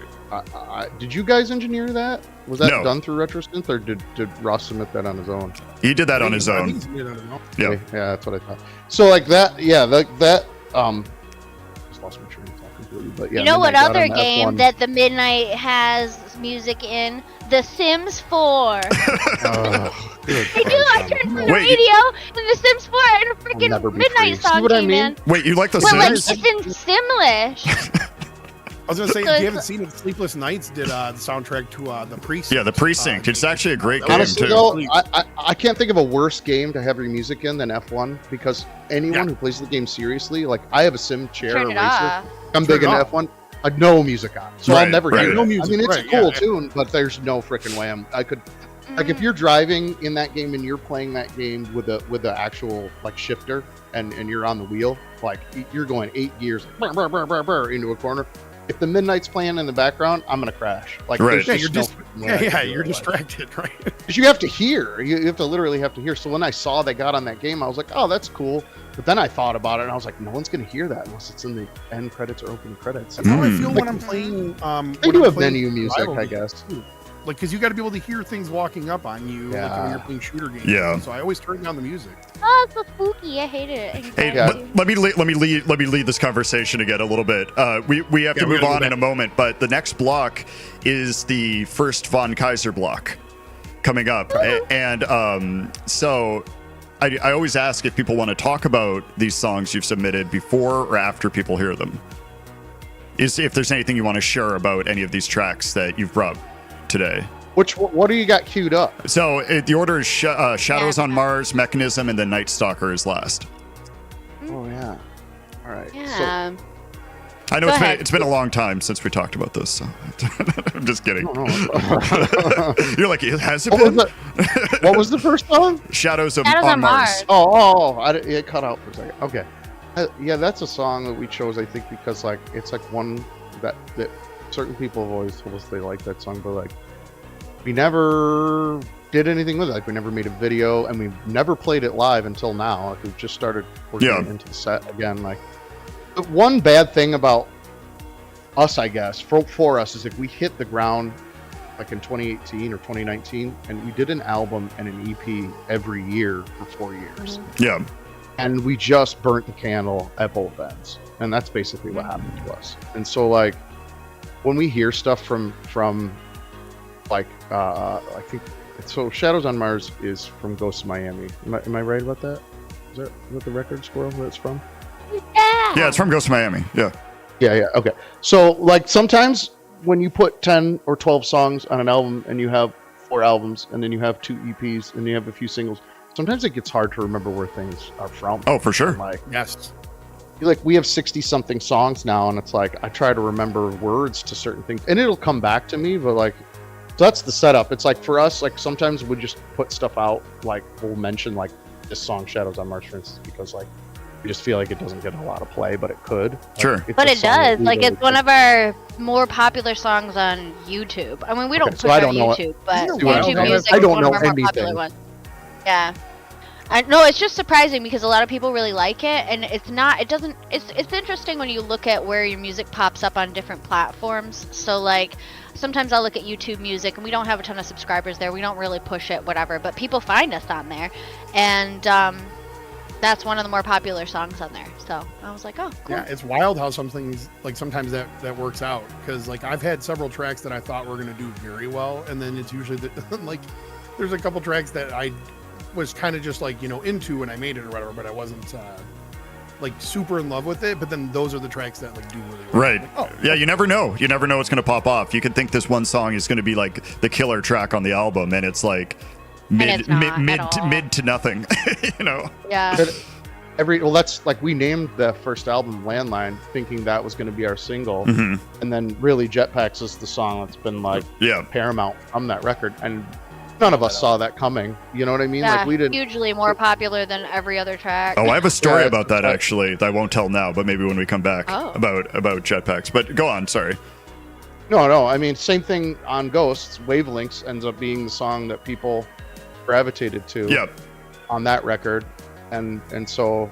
did you guys engineer that? Was that No. done through RetroSynth, or did Ross submit that on his own? He did that on his I own. think it's made on his own. Yeah. Okay, yeah, that's what I thought. So like that, yeah, that just lost my train of thought completely. But yeah, You know what Midnight got other on game F1. that the Midnight has music in? The Sims 4. Oh, good I do. I Christ, turned on the Wait, radio and the Sims 4 and a never freaking be Midnight free. See song what I came mean? in. Wait, you like the But like, Sims? it's in Simlish. I was gonna say, So if you it's- haven't seen it, Sleepless Nights did the soundtrack to the Precinct. Yeah, the Precinct. It's actually a great game Honestly, too. though, I can't think of a worse game to have your music in than F1 because anyone who plays the game seriously, like I have a sim chair Turn or it racer, off. I'm Turn big it in off. F1. No music on, so I'll Right, never right. hear No it. music, I mean, it's right, a cool yeah. tune, but there's no freaking way I could. Like Mm-hmm. if you're driving in that game and you're playing that game with the actual like shifter and you're on the wheel, like you're going 8 gears into a corner. If the Midnight's playing in the background, I'm gonna crash. Like Right. there's Yeah, just you're no just freaking way I can do you're it. Like, distracted, right? because you have to hear. You have to literally have to hear. So when I saw they got on that game, I was like, oh, that's cool. But then I thought about it and I was like, no one's gonna hear that unless it's in the end credits or opening credits. That's how I Hmm. feel when I'm playing. They when do I'm have playing menu music, survival I games, guess. too. Like, because you got to be able to hear things walking up on you, like Yeah. when you're playing shooter games. Yeah. So I always turn down the music. Oh, it's so spooky. I hated it. Hey, Yeah. but let me lead this conversation again a little bit. We have to we move gotta on go in a back. moment, but the next block is the first von Kaiser block coming up, and so I always ask if people want to talk about these songs you've submitted before or after people hear them. If there's anything you want to share about any of these tracks that you've brought today. What do you got queued up? So the order is Shadows on Mars, Mechanism, and then Night Stalker is last. Oh yeah. All right. So, Yeah. I know Go it's been, ahead. it's been a long time since we talked about this, so I'm just kidding. oh, no. You're like, has it what, was been? what was the first song? Shadows Shadows on on Mars. Mars. It cut out for a second. Okay. Yeah, that's a song that we chose, I think, because like it's like one that certain people have always told us they like that song, but like we never did anything with it. Like we never made a video, and we've never played it live until now. Like we've just started working Yeah. into the set again. Like the one bad thing about us, I guess, for us is if we hit the ground like in 2018 or 2019, and we did an album and an EP every year for 4 years. Yeah. And we just burnt the candle at both ends, and that's basically what happened to us. And so like when we hear stuff from like I think so Shadows on Mars is from Ghosts of Miami. Am I right about that? Is that the record, Squirrel, that it's from? Yeah, it's from Ghost of Miami. Yeah. Yeah, okay. So like sometimes when you put 10 or 12 songs on an album and you have 4 albums and then you have 2 EPs and you have a few singles, sometimes it gets hard to remember where things are from. Oh, for sure. Like Yes. like we have 60 something songs now, and it's like I try to remember words to certain things, and it'll come back to me. But like, so that's the setup. It's like for us, like sometimes we just put stuff out, like we'll mention like this song Shadows on Mars, for instance, because like we just feel like it doesn't get a lot of play, but it could. Sure. Like, But it's a it song that does. we Like, really it's one of our more popular songs on YouTube. I mean, we don't Okay, push so I on don't know it. YouTube, but See what YouTube I- Music I is don't one of know our more popular anything. ones. Yeah. No, it's just surprising because a lot of people really like it, and it's not. It doesn't. It's interesting when you look at where your music pops up on different platforms. So like, sometimes I'll look at YouTube Music, and we don't have a ton of subscribers there. We don't really push it, whatever. But people find us on there, and that's one of the more popular songs on there. So I was like, oh, cool. Yeah, it's wild how some things like sometimes that works out, because like I've had several tracks that I thought were gonna do very well, and then it's usually like there's a couple tracks that I was kind of just like, you know, into when I made it or whatever, but I wasn't like super in love with it. But then those are the tracks that like do really well. Right. Like, oh, Yeah, you never know. You never know what's going to pop off. You could think this one song is going to be like the killer track on the album, and it's like it's not at all. mid to nothing. You know. Yeah. Well, that's like we named the first album Landline thinking that was going to be our single, Mhm. and then really Jetpacks is the song that's been like Yeah. paramount from that record, and none of us saw that coming. You know what I mean? Yeah, Like we didn't. hugely more popular than every other track. Oh, I have a story Yeah, about that right. actually that I won't tell now, but maybe when we come back Oh. about Jetpacks. But go on. Sorry. No. I mean, same thing on Ghosts. Wavelengths ends up being the song that people gravitated to Yeah. on that record, and so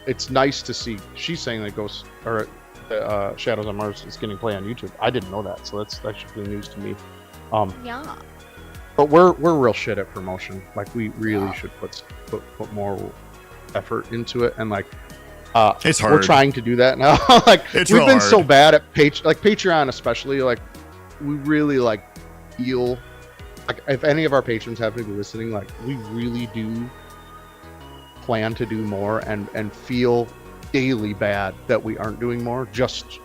it's nice to see. She's saying that Ghosts or Shadows on Mars is getting play on YouTube. I didn't know that, so that's actually news to me. Yeah. But we're real shit at promotion. Like we really should put more effort into it, and like It's we're hard. trying to do that now. Like It's we've real been hard. so bad at Patreon especially. Like we really like feel like if any of our patrons happen to be listening, like we really do plan to do more and feel daily bad that we aren't doing more. Just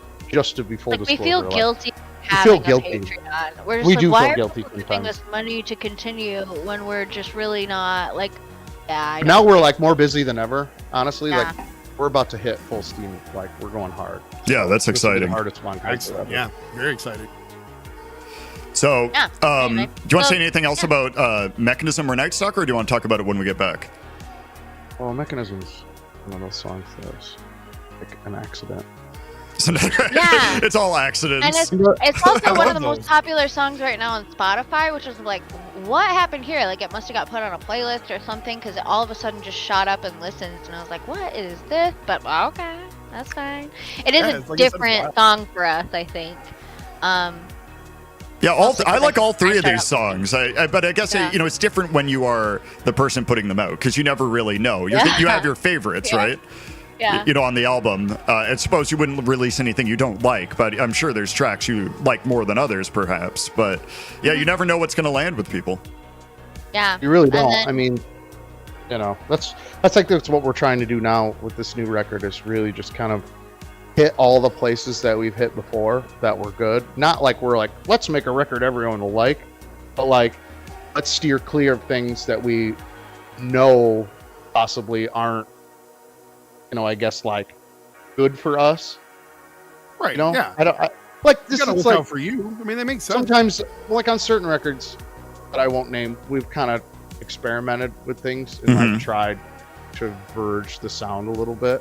to be full Like, we disclosure. feel like, guilty feel having guilty. a Patreon. We're just We like, do why feel are guilty people giving sometimes. us money to continue when we're just really not, like, yeah, I Now don't- we're like more busy than ever. Honestly, Yeah. like we're about to hit full steam. Like we're going hard. Yeah, that's This will be the exciting. hardest one. excellent. Yeah, very excited. So, Yeah, anyway. do you want to So, say anything else yeah. about Mechanism or Night Stalker, or do you want to talk about it when we get back? Well, Mechanism's one of those songs that's like an accident. Yeah. It's all accidents. And it's also I one love of the most those. popular songs right now on Spotify, which is like, what happened here? Like, it must have got put on a playlist or something, because it all of a sudden just shot up and listened, and I was like, what is this? But okay, that's fine. It is Yeah, a it's like I said, different wild. song for us, I think. Yeah, Also, I like all three of I these shut up. songs. But I guess Yeah. it's different when you are the person putting them out, because you never really know. You Yeah. you have your favorites, Yeah. right? Yeah. On the album. I suppose you wouldn't release anything you don't like, but I'm sure there's tracks you like more than others, perhaps. But yeah, you never know what's going to land with people. Yeah. You really And don't. then- I mean, that's what we're trying to do now with this new record, is really just kind of hit all the places that we've hit before that were good. Not like we're like, let's make a record everyone will like, but like, let's steer clear of things that we know possibly aren't, I guess like good for us. Right. You know, Yeah. I like You this. gotta It's look like out for you. I mean, that makes sense. sometimes, like on certain records that I won't name, we've kind of experimented with things and Mhm. like tried to verge the sound a little bit.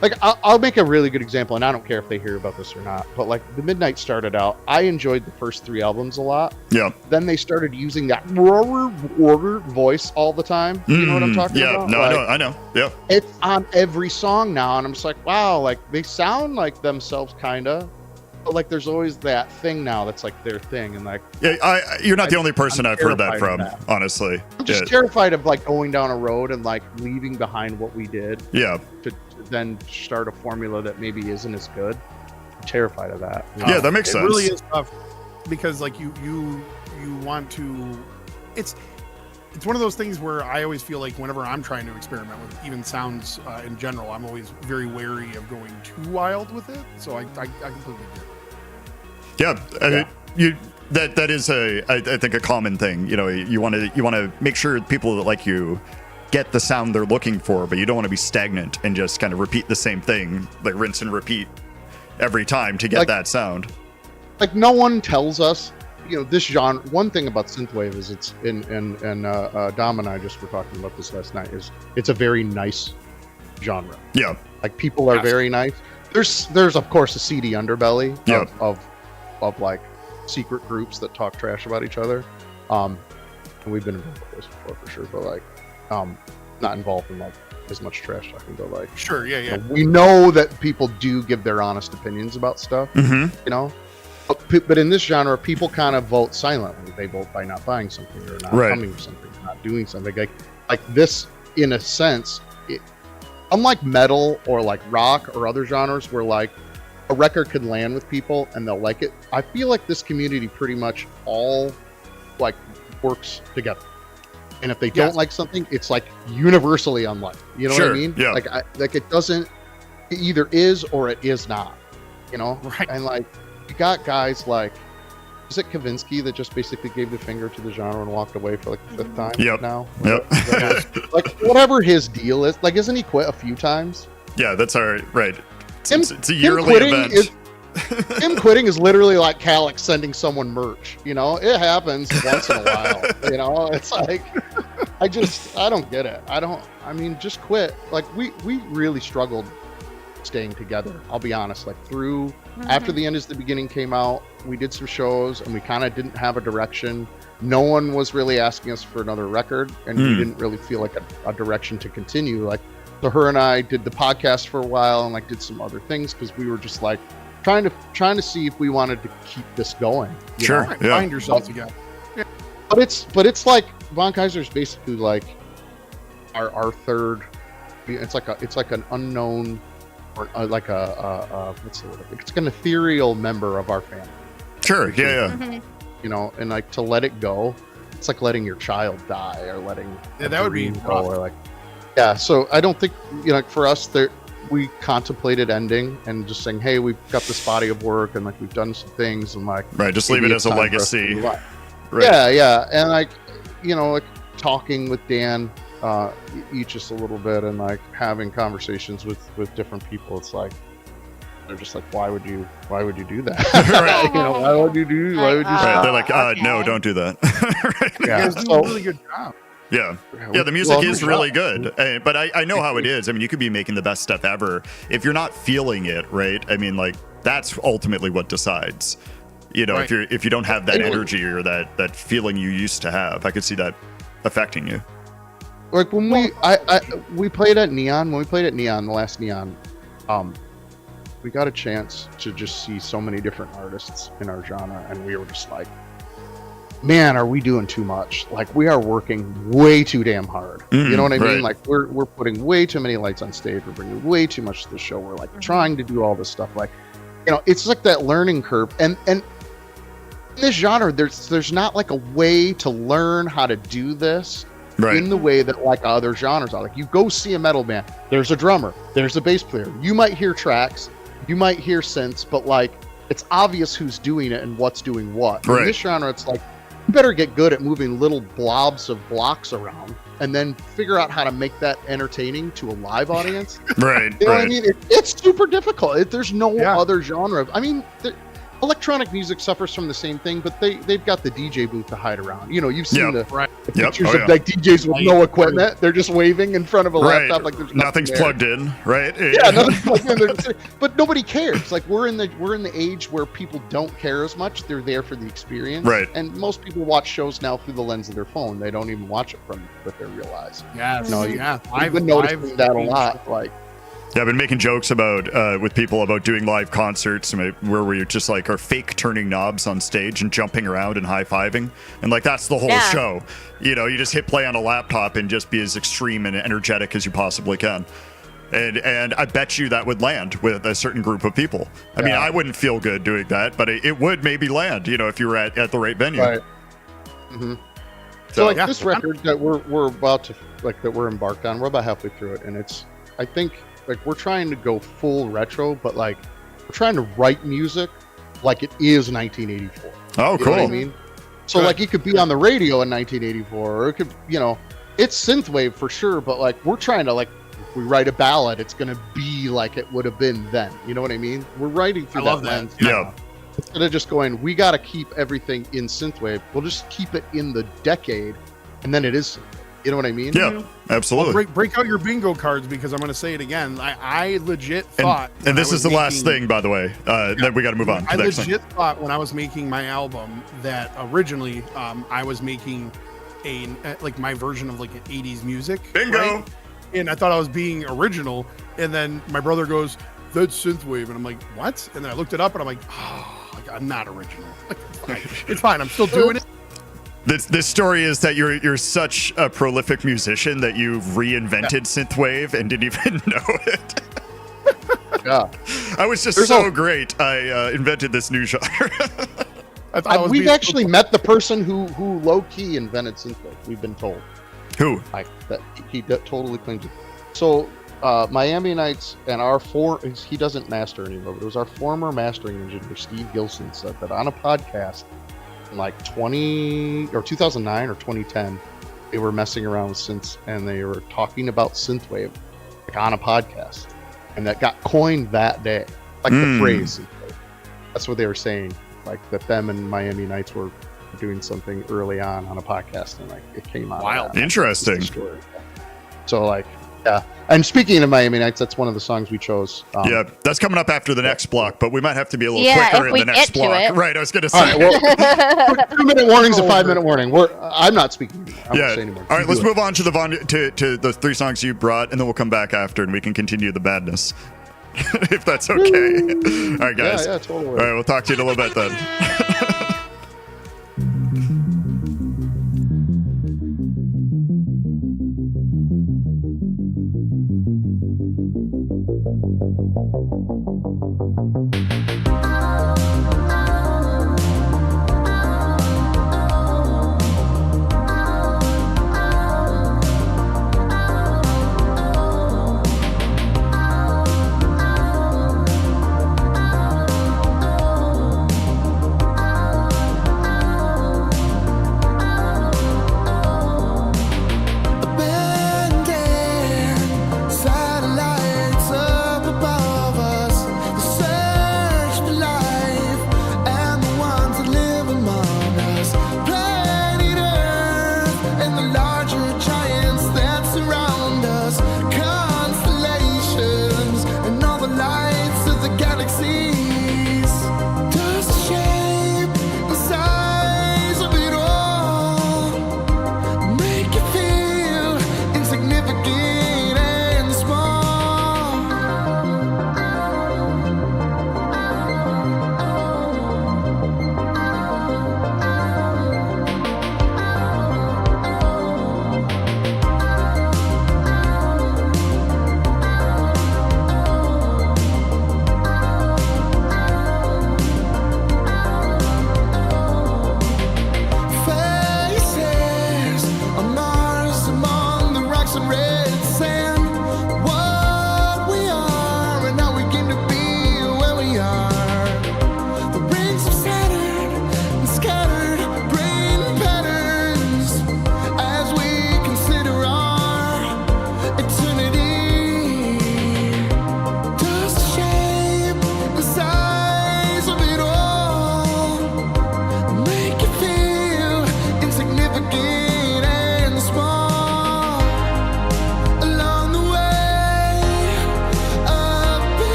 Like I'll make a really good example, and I don't care if they hear about this or not. But like the Midnight started out, I enjoyed the first 3 albums a lot. Yeah. Then they started using that voice all the time. You know what I'm talking yeah. about? No, Like, I know. Yeah. it's on every song now, and I'm just like, wow, like they sound like themselves kinda, but like there's always that thing now that's like their thing, and like Yeah, you're not the only person I'm I've heard that terrified from, of that. honestly. I'm just Yeah. terrified of like going down a road and like leaving behind what we did Yeah. to then start a formula that maybe isn't as good. I'm terrified of that. Yeah, that makes it sense. really is tough, because like you want to. It's one of those things where I always feel like whenever I'm trying to experiment with even sounds in general, I'm always very wary of going too wild with it. So I completely get it. Yeah, I mean, that is I think a common thing. You want to make sure people that like you get the sound they're looking for, but you don't want to be stagnant and just kind of repeat the same thing, like rinse and repeat every time to get that sound. Like no one tells us, this genre. One thing about synthwave is it's Dom and I just were talking about this last night. Is it's a very nice genre. Yeah, like people are very nice. There's of course a seedy underbelly of like secret groups that talk trash about each other. And we've been involved with those before for sure, but like not involved in like as much trash talking, but like sure, yeah. We know that people do give their honest opinions about stuff, but in this genre, people kind of vote silently. They vote by not buying something or not coming to something, not doing something. Like this, in a sense, unlike metal or like rock or other genres where like a record could land with people and they'll like it, I feel like this community pretty much all like works together. And if they don't like something, it's like universally unliked. You know what I mean? Yeah. Like it doesn't. It either is or it is not. Right? And like you got guys like, is it Kavinsky that just basically gave the finger to the genre and walked away for like the fifth time? Yep. Now. Yep. Like whatever his deal is, like isn't he quit a few times? Yeah, that's all right. Right. It's a yearly event. Him quitting is literally like Calyx sending someone merch. It happens once in a while. It's like I don't get it. Just quit. Like we really struggled staying together. I'll be honest. Like after The End Is the Beginning came out, we did some shows and we kind of didn't have a direction. No one was really asking us for another record, and we didn't really feel like a direction to continue. Like, so her and I did the podcast for a while and like did some other things because we were just like trying to see if we wanted to keep this going. Find yourself again. Yeah. But it's like Von Kaiser's basically like our third. It's like an unknown or like what's the word? It's like an ethereal member of our family. Sure. Yeah. Mm-hmm. And like to let it go, it's like letting your child die or letting that would be go, or like so I don't think like for us we contemplated ending and just saying, hey, we've got this body of work and like we've done some things and like just leave it as a legacy. Right. Yeah and like like talking with Dan each just a little bit and like having conversations with different people. It's like they're just like, why would you do that? Right. Why would you do they're like, no, don't do that. Right. You guys do a really good job. Yeah, the music is really good, but I know how it is. I mean, you could be making the best stuff ever. If you're not feeling it, right? I mean, like, that's ultimately what decides. Right. if you don't have that energy or that feeling you used to have, I could see that affecting you. Like when we played at Neon, the last Neon, we got a chance to just see so many different artists in our genre, and we were just like, man, are we doing too much? Like, we are working way too damn hard. You know what I mean? Like, we're putting way too many lights on stage. We're bringing way too much to the show. We're like trying to do all this stuff. Like, it's like that learning curve. And in this genre, there's not like a way to learn how to do this in the way that like other genres are. Like, you go see a metal band, there's a drummer, there's a bass player. You might hear tracks, you might hear synths, but like, it's obvious who's doing it and what's doing what. In this genre, it's like, you better get good at moving little blobs of blocks around and then figure out how to make that entertaining to a live audience. Right. You know what I mean? It's super difficult. There's no other genre. I mean, electronic music suffers from the same thing, but they've got the DJ booth to hide around. You've seen the pictures of like DJs with no equipment. They're just waving in front of a laptop like there's nothing's plugged in, right? Yeah, nothing's plugged in. But nobody cares. Like we're in the age where people don't care as much. They're there for the experience. Right. And most people watch shows now through the lens of their phone. They don't even watch it with their real eyes. Yes. I've been noticing that a lot. Like. Yeah, I've been making jokes about with people about doing live concerts where we just like are fake turning knobs on stage and jumping around and high-fiving, and like that's the whole show. You just hit play on a laptop and just be as extreme and energetic as you possibly can. And I bet you that would land with a certain group of people. I mean, I wouldn't feel good doing that, but it would maybe land. If you were at the right venue. Right. Mm-hmm. So like this record that we're about to that we're embarked on, we're about halfway through it, and I think. Like, we're trying to go full retro, but like we're trying to write music like it is 1984. Oh, cool. You know what I mean? So like it could be on the radio in 1984, or it could, it's synthwave for sure, but like we're trying to like, if we write a ballad, it's gonna be like it would have been then. You know what I mean? We're writing through that lens. Yeah. Instead of just going, we got to keep everything in synthwave. We'll just keep it in the decade, and then it is. You know what I mean? Yeah, absolutely. Well, break out your bingo cards because I'm going to say it again. I legit thought, and this is the last thing, by the way. That we got to move on. I legit thought when I was making my album that originally I was making like my version of like an 80s music. Bingo. Right? And I thought I was being original, and then my brother goes, "That's synthwave," and I'm like, "What?" And then I looked it up, and I'm like, "Oh, like, I'm not original. It's fine. I'm still doing it." This story is that you're such a prolific musician that you've reinvented synthwave and didn't even know it. Yeah. I was just great. I invented this new genre. We've actually met the person who low key invented synthwave. We've been told. Who? Like that he totally claims it. So Miami Nights and he doesn't master anymore, but it was our former mastering engineer Steve Gilson said that on a podcast in like 2009 or 2010, they were messing around with synths and they were talking about synthwave like on a podcast, and that got coined that day, like the phrase synthwave. That's what they were saying, like that them and Miami Nights were doing something early on a podcast, and like it came out. Wow, interesting. So like, yeah. And speaking of Miami Nights, that's one of the songs we chose. Yeah, that's coming up after the next block, but we might have to be a little quicker in the next block. Right, I was going to say. All right, well, 2-minute warning's a 5-minute warning. I'm not speaking. I won't say anymore. All right, let's move on to to the 3 songs you brought, and then we'll come back after, and we can continue the badness, if that's okay. All right, guys. Yeah, totally. All right, we'll talk to you in a little bit then.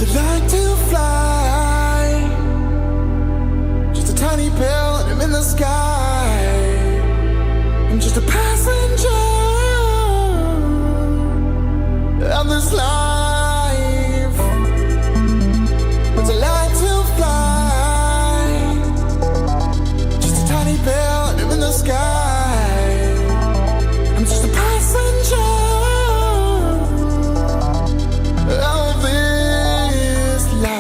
I'd like to fly, just a tiny pill and I'm in the sky. I'm just a passenger of this life. But I like to fly, just a tiny pill and I'm in the sky. I'm just a passenger of this life.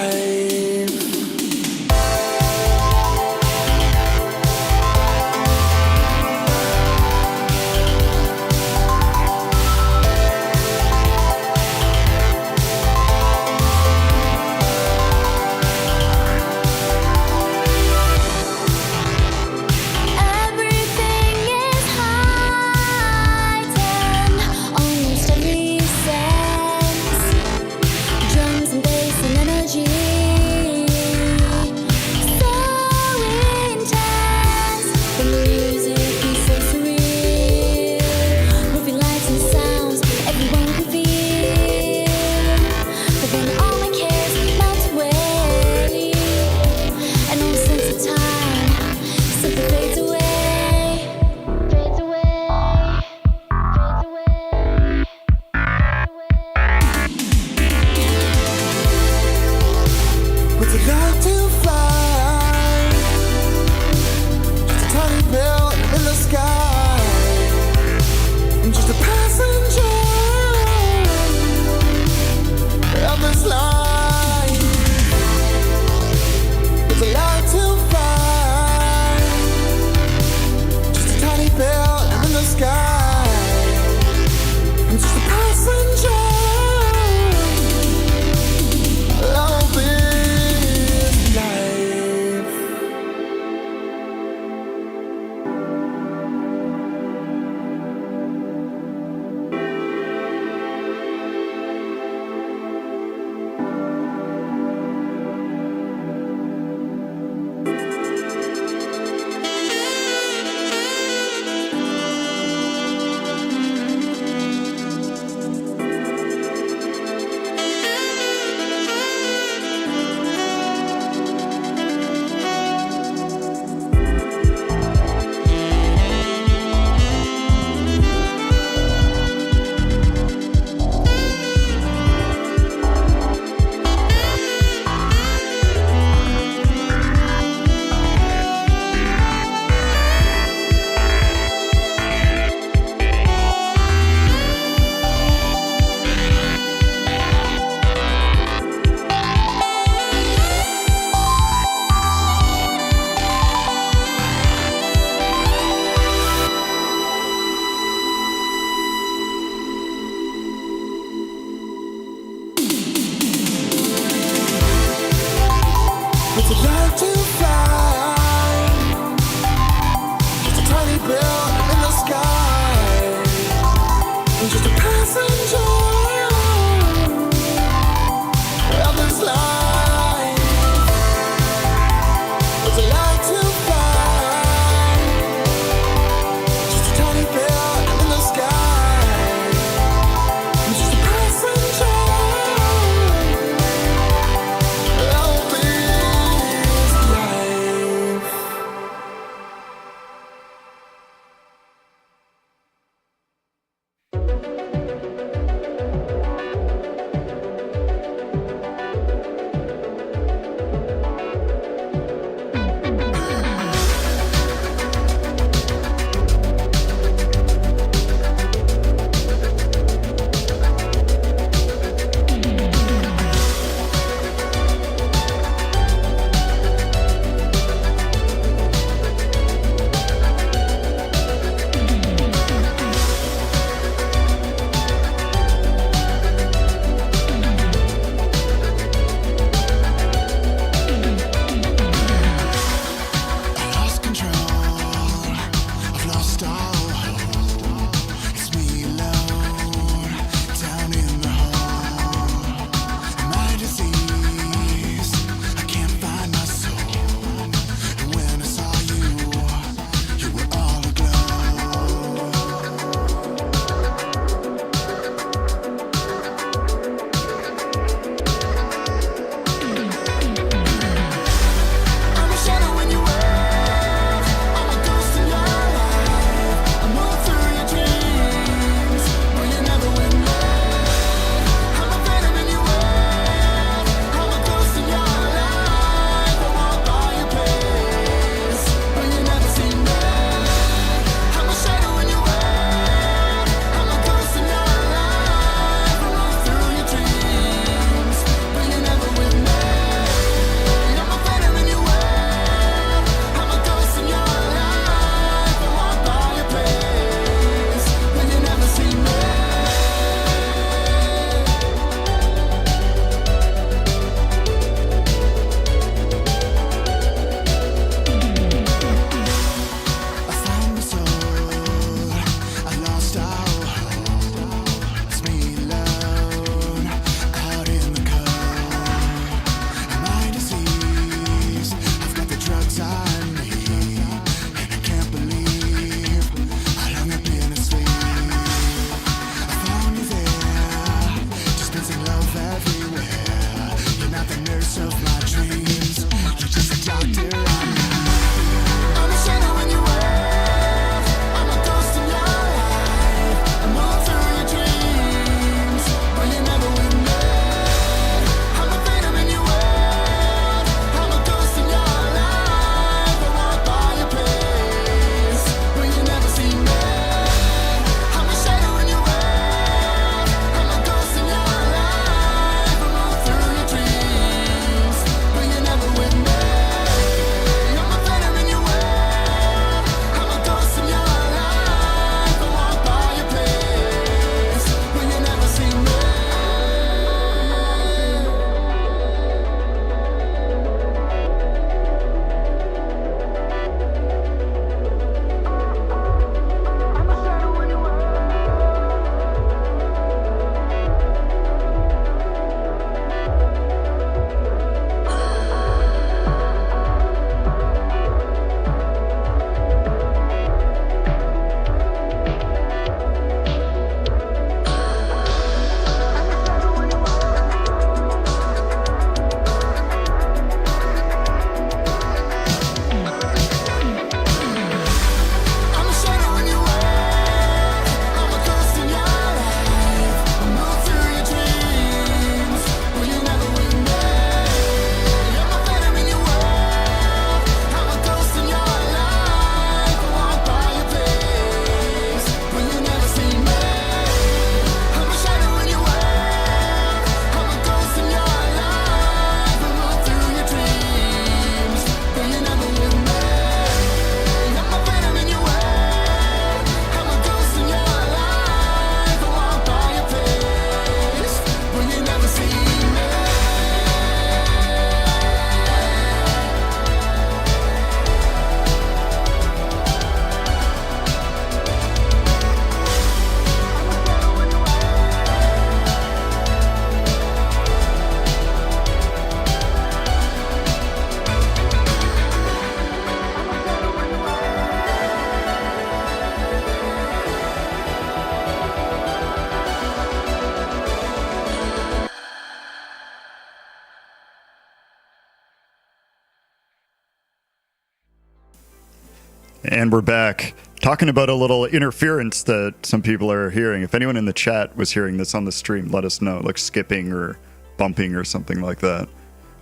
And we're back talking about a little interference that some people are hearing. If anyone in the chat was hearing this on the stream, let us know, like skipping or bumping or something like that.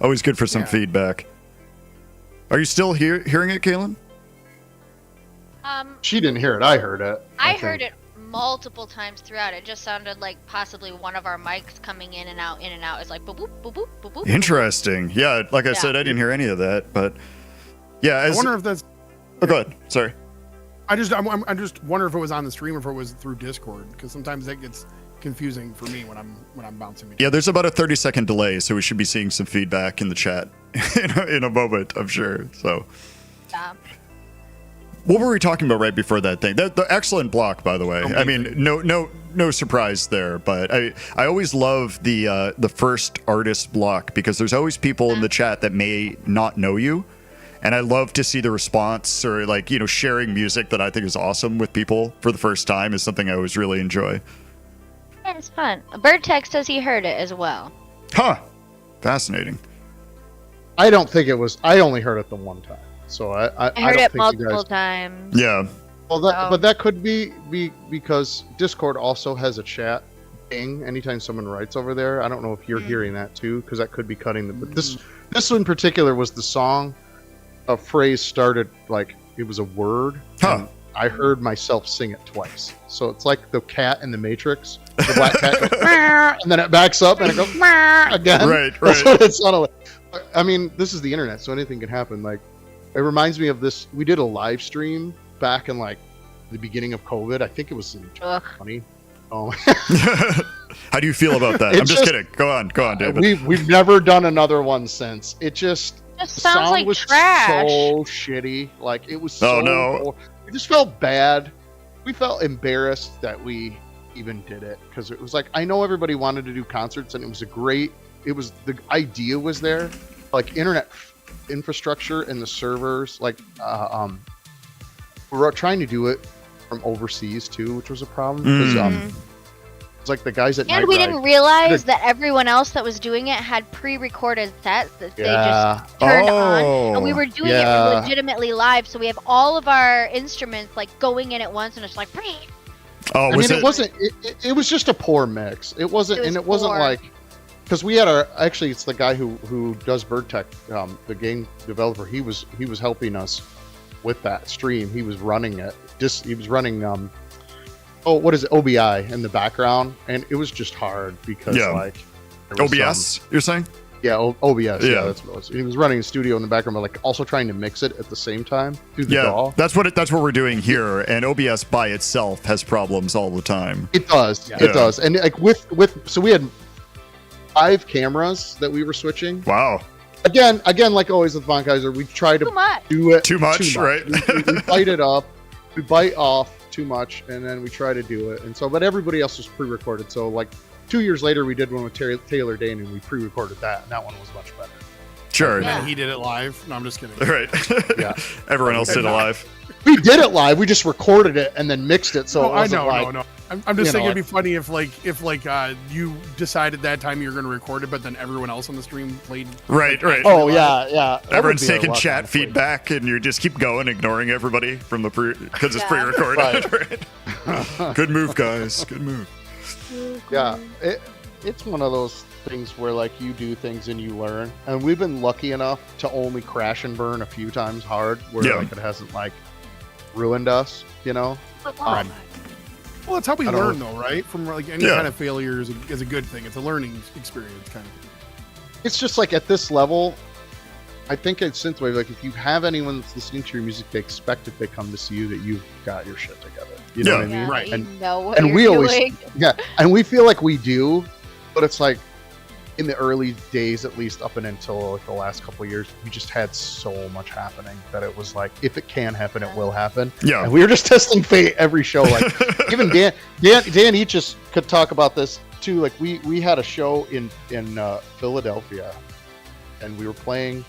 Always good for some feedback. Are you still hearing it, Kaylin? She didn't hear it. I heard it. I heard it multiple times throughout. It just sounded like possibly one of our mics coming in and out, It's like boop, boop, boop, boop, boop, boop. Interesting. Yeah, like I said, I didn't hear any of that, but yeah. I wonder if that's... Oh, go ahead. Sorry. I just wonder if it was on the stream or if it was through Discord, because sometimes that gets confusing for me when I'm bouncing between. Yeah, there's about a 30-second delay, so we should be seeing some feedback in the chat in a moment, I'm sure. So, what were we talking about right before that thing? The excellent block, by the way. I mean, no surprise there, but I always love the first artist block, because there's always people in the chat that may not know you. And I love to see the response, or like, sharing music that I think is awesome with people for the first time is something I always really enjoy. Yeah, it's fun. Birdtech says he heard it as well. Huh. Fascinating. I don't think it was. I only heard it the one time. So I heard don't it think multiple times. Yeah. Well, but that could be because Discord also has a chat thing anytime someone writes over there. I don't know if you're hearing that too, because that could be cutting the. But this in particular was the song. A phrase started like it was a word. Huh. I heard myself sing it twice. So it's like the cat in the Matrix. The black cat goes, "Meow," and then it backs up and it goes "Meow," again. Right. That's what it sounded like. I mean, this is the internet, so anything can happen. Like, it reminds me of this. We did a live stream back in like the beginning of COVID. I think it was in 2020. Oh. How do you feel about that? I'm just kidding. Go on, David. We've never done another one since. It just sounds like was trash. So shitty. Like it was. So, oh no. We just felt bad. We felt embarrassed that we even did it, because it was like, I know everybody wanted to do concerts and it was the idea was there, like internet infrastructure and the servers, like we were trying to do it from overseas too, which was a problem because it's like the guys at And we didn't realize that everyone else that was doing it had pre-recorded sets that they just turned on, and we were doing it legitimately live, so we have all of our instruments like going in at once, and it's like Oh, it wasn't. It was just a poor mix. It wasn't, and it wasn't like, because we had actually it's the guy who does Birdtech, the game developer. He was helping us with that stream. He was running it. He was running what is it, OBI in the background, and it was just hard because like OBS. You're saying? Yeah, OBS. Yeah, that's what it was. He was running a studio in the background, but like also trying to mix it at the same time through the DAW. That's what we're doing here. And OBS by itself has problems all the time. It does. Yeah. It does. And like so we had 5 cameras that we were switching. Wow. Again, like always with Von Kaiser, we try to do it too much. Right? we bite it up. We bite off too much, and then we try to do it. And so, but everybody else was pre-recorded. So like 2 years later, we did one with Taylor Dane, and we pre-recorded that, and that one was much better. Sure. And then he did it live. No, I'm just kidding. Right. Yeah. Everyone else did it live. We did it live. We just recorded it and then mixed it. So no, no. I'm just saying it'd be funny if you decided that time you're going to record it, but then everyone else on the stream played. Right. Oh yeah. Everyone's taking chat feedback, and you just keep going, ignoring everybody from the because it's pre-recorded. Right. Good move, guys. Good move. Yeah, it's one of those things where like you do things and you learn, and we've been lucky enough to only crash and burn a few times hard, where like it hasn't like ruined us, Well, that's how we learn, though, right? From like any kind of failure is a good thing. It's a learning experience, kind of thing. It's just like at this level, I think at Synthwave, like if you have anyone that's listening to your music, they expect if they come to see you that you've got your shit together. You know what I mean? Right. And we always, and we feel like we do, but it's like in the early days, at least up and until like the last couple of years, we just had so much happening that it was like, if it can happen, it will happen. Yeah. And we were just testing fate every show. Like even Dan Eachus could talk about this too. Like we had a show in Philadelphia, and we were playing.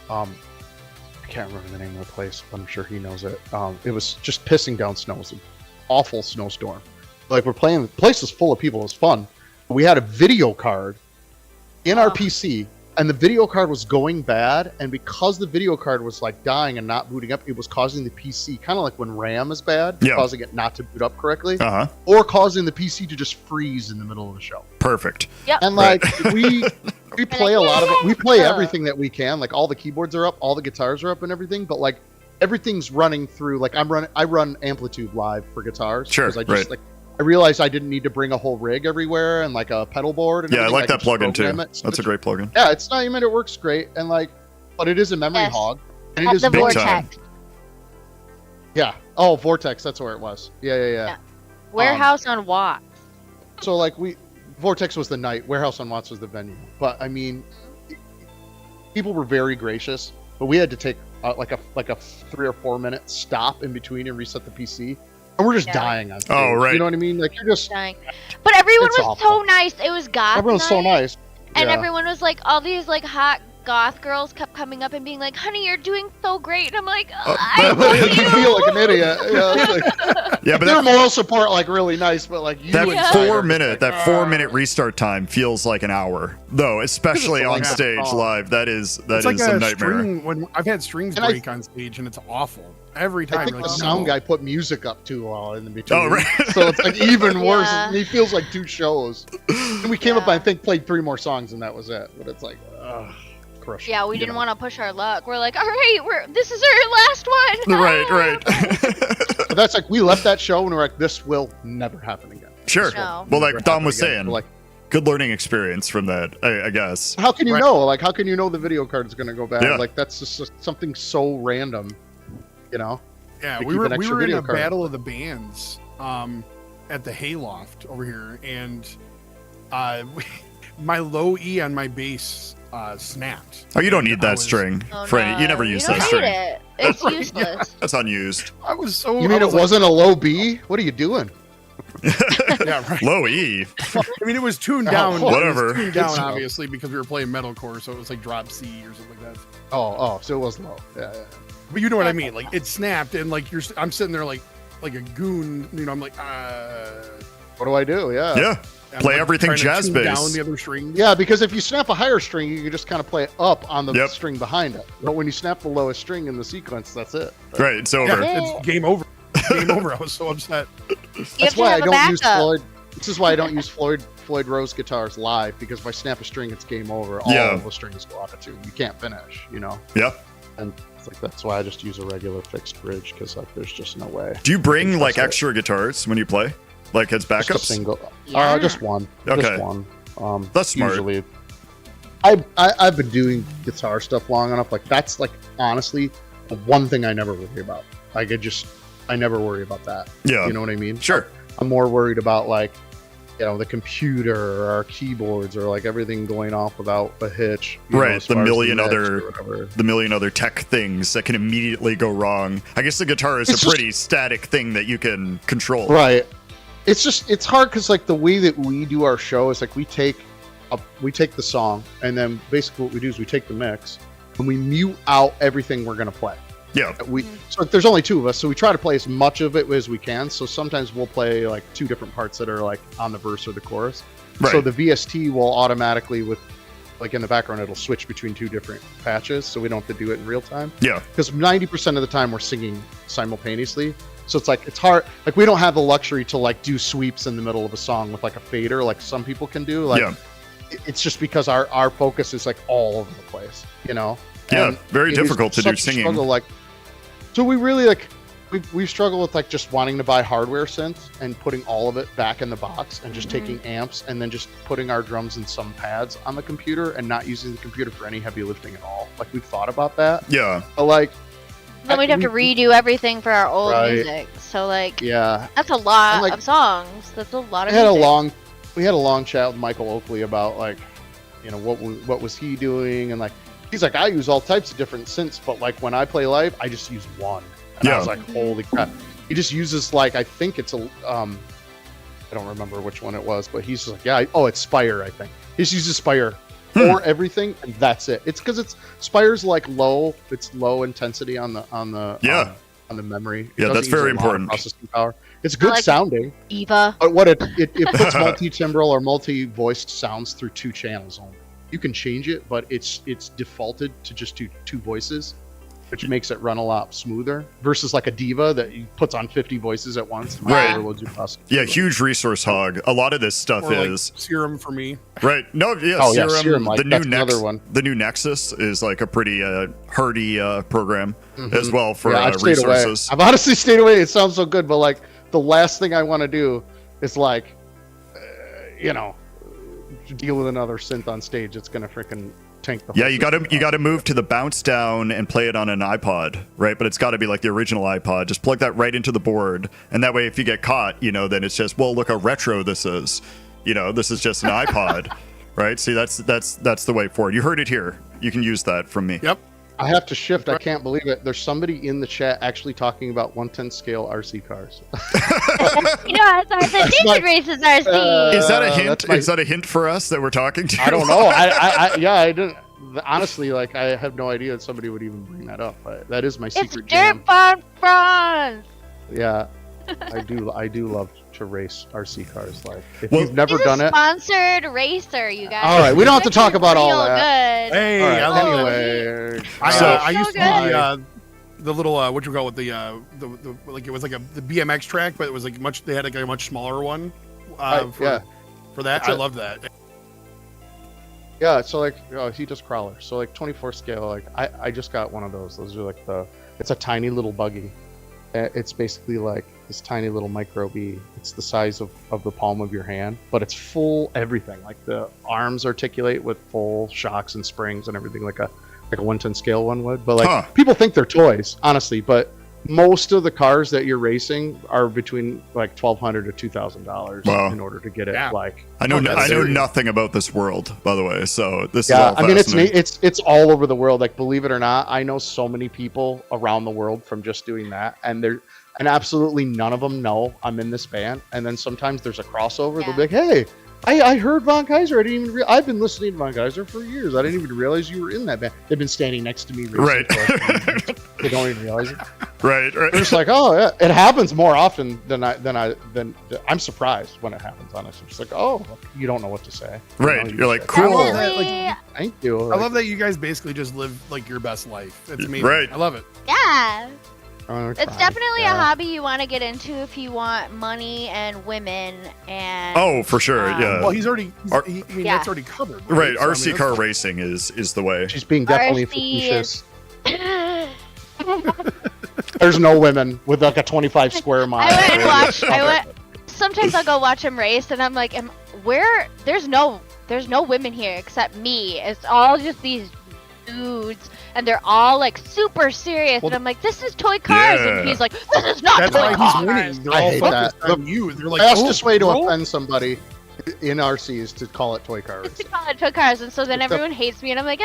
I can't remember the name of the place, but I'm sure he knows it. It was just pissing down snow. It was an awful snowstorm. Like we're playing, the place was full of people. It was fun. We had a video card in our PC and the video card was going bad, and because the video card was like dying and not booting up, it was causing the PC, kind of like when RAM is bad, causing it not to boot up correctly, or causing the PC to just freeze in the middle of the show. Perfect. Yep. And like we play a lot of it. We play everything that we can. Like all the keyboards are up, all the guitars are up, and everything. But like everything's running through. Like I run Amplitude Live for guitars. Sure. I just I realized I didn't need to bring a whole rig everywhere and like a pedal board. And I like that plugin too. So that's a great plugin. Yeah, it's not even. It works great, and like, but it is a memory hog. And it At is the big Vortex. time. Yeah. Oh, Vortex. That's where it was. Yeah. Warehouse on Watts. So like Vortex was the night. Warehouse on Watts was the venue. But I mean, people were very gracious. But we had to take like a 3 or 4 minute stop in between and reset the PC. And we're just dying on stage. Oh, right. You know what I mean? Like you're just Dying. But everyone It's was awful. so nice. It was goth everyone's so night, nice. and Yeah. everyone was like, all these like hot goth girls kept coming up and being like, "Honey, you're doing so great." And I'm like, I love you you. feel like an idiot. Yeah, it's like, Yeah, but their that, moral support like really nice, but like you that inside 4 are just minute like, that 4 minute restart time feels like an hour, though, especially It's a on long stage song. live. That is It's like a a nightmare. string when I've had strings And I- break on stage, and it's awful every time. I think like, the no. sound guy put music up too long in the between. Oh, right. So it's like even worse. Yeah. He feels like 2 shows. And we came up, I think, played 3 more songs, and that was it. But it's like, crush. Yeah, we didn't want to push our luck. We're like, all right, this is our last one. Right. But that's like we left that show and we're like, this will never happen again. Sure. No. Well, like Never Dom happen was again. saying, We're like, good learning experience from that, I guess. how can you Right. know? Like, how can you know the video card is going to go bad? Yeah. Like, that's just something so random, you know? Yeah, to we keep were an extra in video a card. battle of the bands at the Hayloft over here, and my low E on my bass snapped. Oh, you don't need I that was- string, Oh, Freddie. no. You never You use don't that need string. it. It's useless. That's unused. I was so. You mean I it was like, wasn't a low B? What are you doing? Yeah, right. Low E. I mean, it was tuned down. whatever. It was tuned down, It's- obviously, because we were playing metalcore, so it was like drop C or something like that. Oh, so it was low. Yeah. But you know what I mean? Like it snapped, and like I'm sitting there like a goon. You know, I'm like, What do I do? Yeah. Yeah. I'm, Play like, everything trying to jazz tune bass. down the other strings. Yeah, because if you snap a higher string, you can just kind of play it up on the Yep. string behind it. But when you snap the lowest string in the sequence, that's it. Right. It's over. Yeah, it's game over. Game over. I was so upset. You have That's to why I have a don't use backup. Floyd. This is why I don't use Floyd Rose guitars live, because if I snap a string, it's game over. All Yeah. of the strings go out of tune. You can't finish, you know. Yeah. And it's like that's why I just use a regular fixed bridge, because like there's just no way. Do you bring like That's it. extra guitars when you play? Like as Just a backups? single. Yeah. Just one. Okay. Just one. That's smart. Usually. I've been doing guitar stuff long enough. Like that's like honestly the one thing I never worry about. Like I never worry about that. Yeah. You know what I mean? Sure. I'm more worried about like, you know, the computer or our keyboards or like everything going off without a hitch. You know, Right, as the far as million mix other- or whatever. The million other tech things that can immediately go wrong. I guess the guitar is It's a just- pretty static thing that you can control. Right. It's hard because like the way that we do our show is like we take the song and then basically what we do is we take the mix and we mute out everything we're gonna play. Yeah. So there's only 2 of us, so we try to play as much of it as we can. So sometimes we'll play like 2 different parts that are like on the verse or the chorus. Right. So the VST will automatically with like in the background it'll switch between 2 different patches, so we don't have to do it in real time. Yeah. Because 90% of the time we're singing simultaneously. So it's like it's hard. Like we don't have the luxury to like do sweeps in the middle of a song with like a fader like some people can do. Like Yeah. it's just because our focus is like all over the place, you know. Yeah, And very it is difficult to do such a singing. struggle, like, so we really like we struggle with like just wanting to buy hardware synths and putting all of it back in the box and just taking amps and then just putting our drums in some pads on the computer and not using the computer for any heavy lifting at all. Like we've thought about that, Yeah. but like Then we'd have to redo everything for our old Right. music. So like yeah, that's a lot And, like, of songs. That's a lot of we had music. we had a long chat with Michael Oakley about like, you know, what was he doing, and like he's like, I use all types of different synths, but like when I play live, I just use one. And I was like, holy crap. He just uses like, I think it's a I don't remember which one it was, but he's just like, yeah, it's Spire, I think. He just uses Spire for everything, and that's it. It's because Spire's like it's low intensity on the on the memory. It Yeah, doesn't that's use very a lot of important. processing power. It's good like- sounding. Eva. But what it puts multi-timbral or multi-voiced sounds through 2 channels only. You can change it, but it's defaulted to just do 2 voices, which makes it run a lot smoother versus like a diva that puts on 50 voices at once. Right. Overloads your processor. Yeah, huge resource hog. A lot of this stuff Or like is Serum for me. right. No, yeah, Oh, yeah, Serum. Serum, like, the new that's another one. The new Nexus is like a pretty hardy program as well for Yeah, I've stayed away. resources. I've honestly stayed away. It sounds so good, but like the last thing I want to do is like, deal with another synth on stage. It's gonna freaking tank the. Yeah, whole you got system. to move to the bounce down and play it on an iPod, right? But it's got to be like the original iPod. Just plug that right into the board, and that way, if you get caught, then it's just, well, look how retro this is. This is just an iPod, right? See, that's the way forward. You heard it here. You can use that from me. Yep. I have to shift. I can't believe it. There's somebody in the chat actually talking about 1/10 scale RC cars. I thought the my- Digit Races RC. Is that a hint? that's my- Is that a hint for us that we're talking to? I don't know. I didn't. Honestly, like I have no idea that somebody would even bring that up. That is my It's secret jam. Dirt Bomb Franz. Yeah, I do love to race RC cars. Like if Well- you've never He's done a it. sponsored racer, you guys. All right, we don't have to He's talk about all real that. Good. Hey, All right, I love it. anyway, I used to So do the little what you call it, the like it was like the BMX track, but it was like they had like a much smaller one. yeah. For that, That's I it. love that. Yeah, so like he does crawler. So like 24 scale, like I just got one of those. Those are like it's a tiny little buggy. It's basically like this tiny little micro bee. It's the size of the palm of your hand, but it's full everything. Like the arms articulate with full shocks and springs and everything like a 1/10 scale one would. But like people think they're toys, honestly, but most of the cars that you're racing are between like $1,200 to $2,000 Wow. in order to get it. Yeah. Like I know that's I know serious. nothing about this world, by the way. So this is yeah, all I mean fascinating. it's all over the world. Like believe it or not, I know so many people around the world from just doing that, and absolutely none of them know I'm in this band. And then sometimes there's a crossover. Yeah. They'll be like, "Hey, I heard Von Kaiser. I didn't even. I've been listening to Von Kaiser for years. I didn't even realize you were in that band." They've been standing next to me, racing Right. for us. They don't even realize it. right. They're just like, "Oh, yeah." It happens more often than I'm surprised when it happens. Honestly, I'm just like, "Oh, you don't know what to say." You Right. know, you You're like, just cool. I love that, like, Definitely. Thank you. I Like, love that you guys basically just live like your best life. It's amazing. Right. I love it. Yeah. I'm It's trying. definitely Yeah. a hobby you want to get into if you want money and women and. Oh, for sure. Yeah. Well, he's already. Ar- Yeah. That's already covered. right. So, I mean, RC that's car fine. racing is the way. She's being definitely RC facetious. There's no women with like a 25 square mile. I went and radius. watched. Sometimes I'll go watch him race, and I'm like, There's no women here except me. It's all just these dudes, and they're all like super serious. Well, and I'm like, this is toy cars, Yeah. and he's like, this is not That's toy why cars. he's winning. They're I all hate focused that. on you. They're like, Fastest way to bro. offend somebody in RC is to call it toy car To racing. call it toy cars, and so then Except- everyone hates me, and I'm like,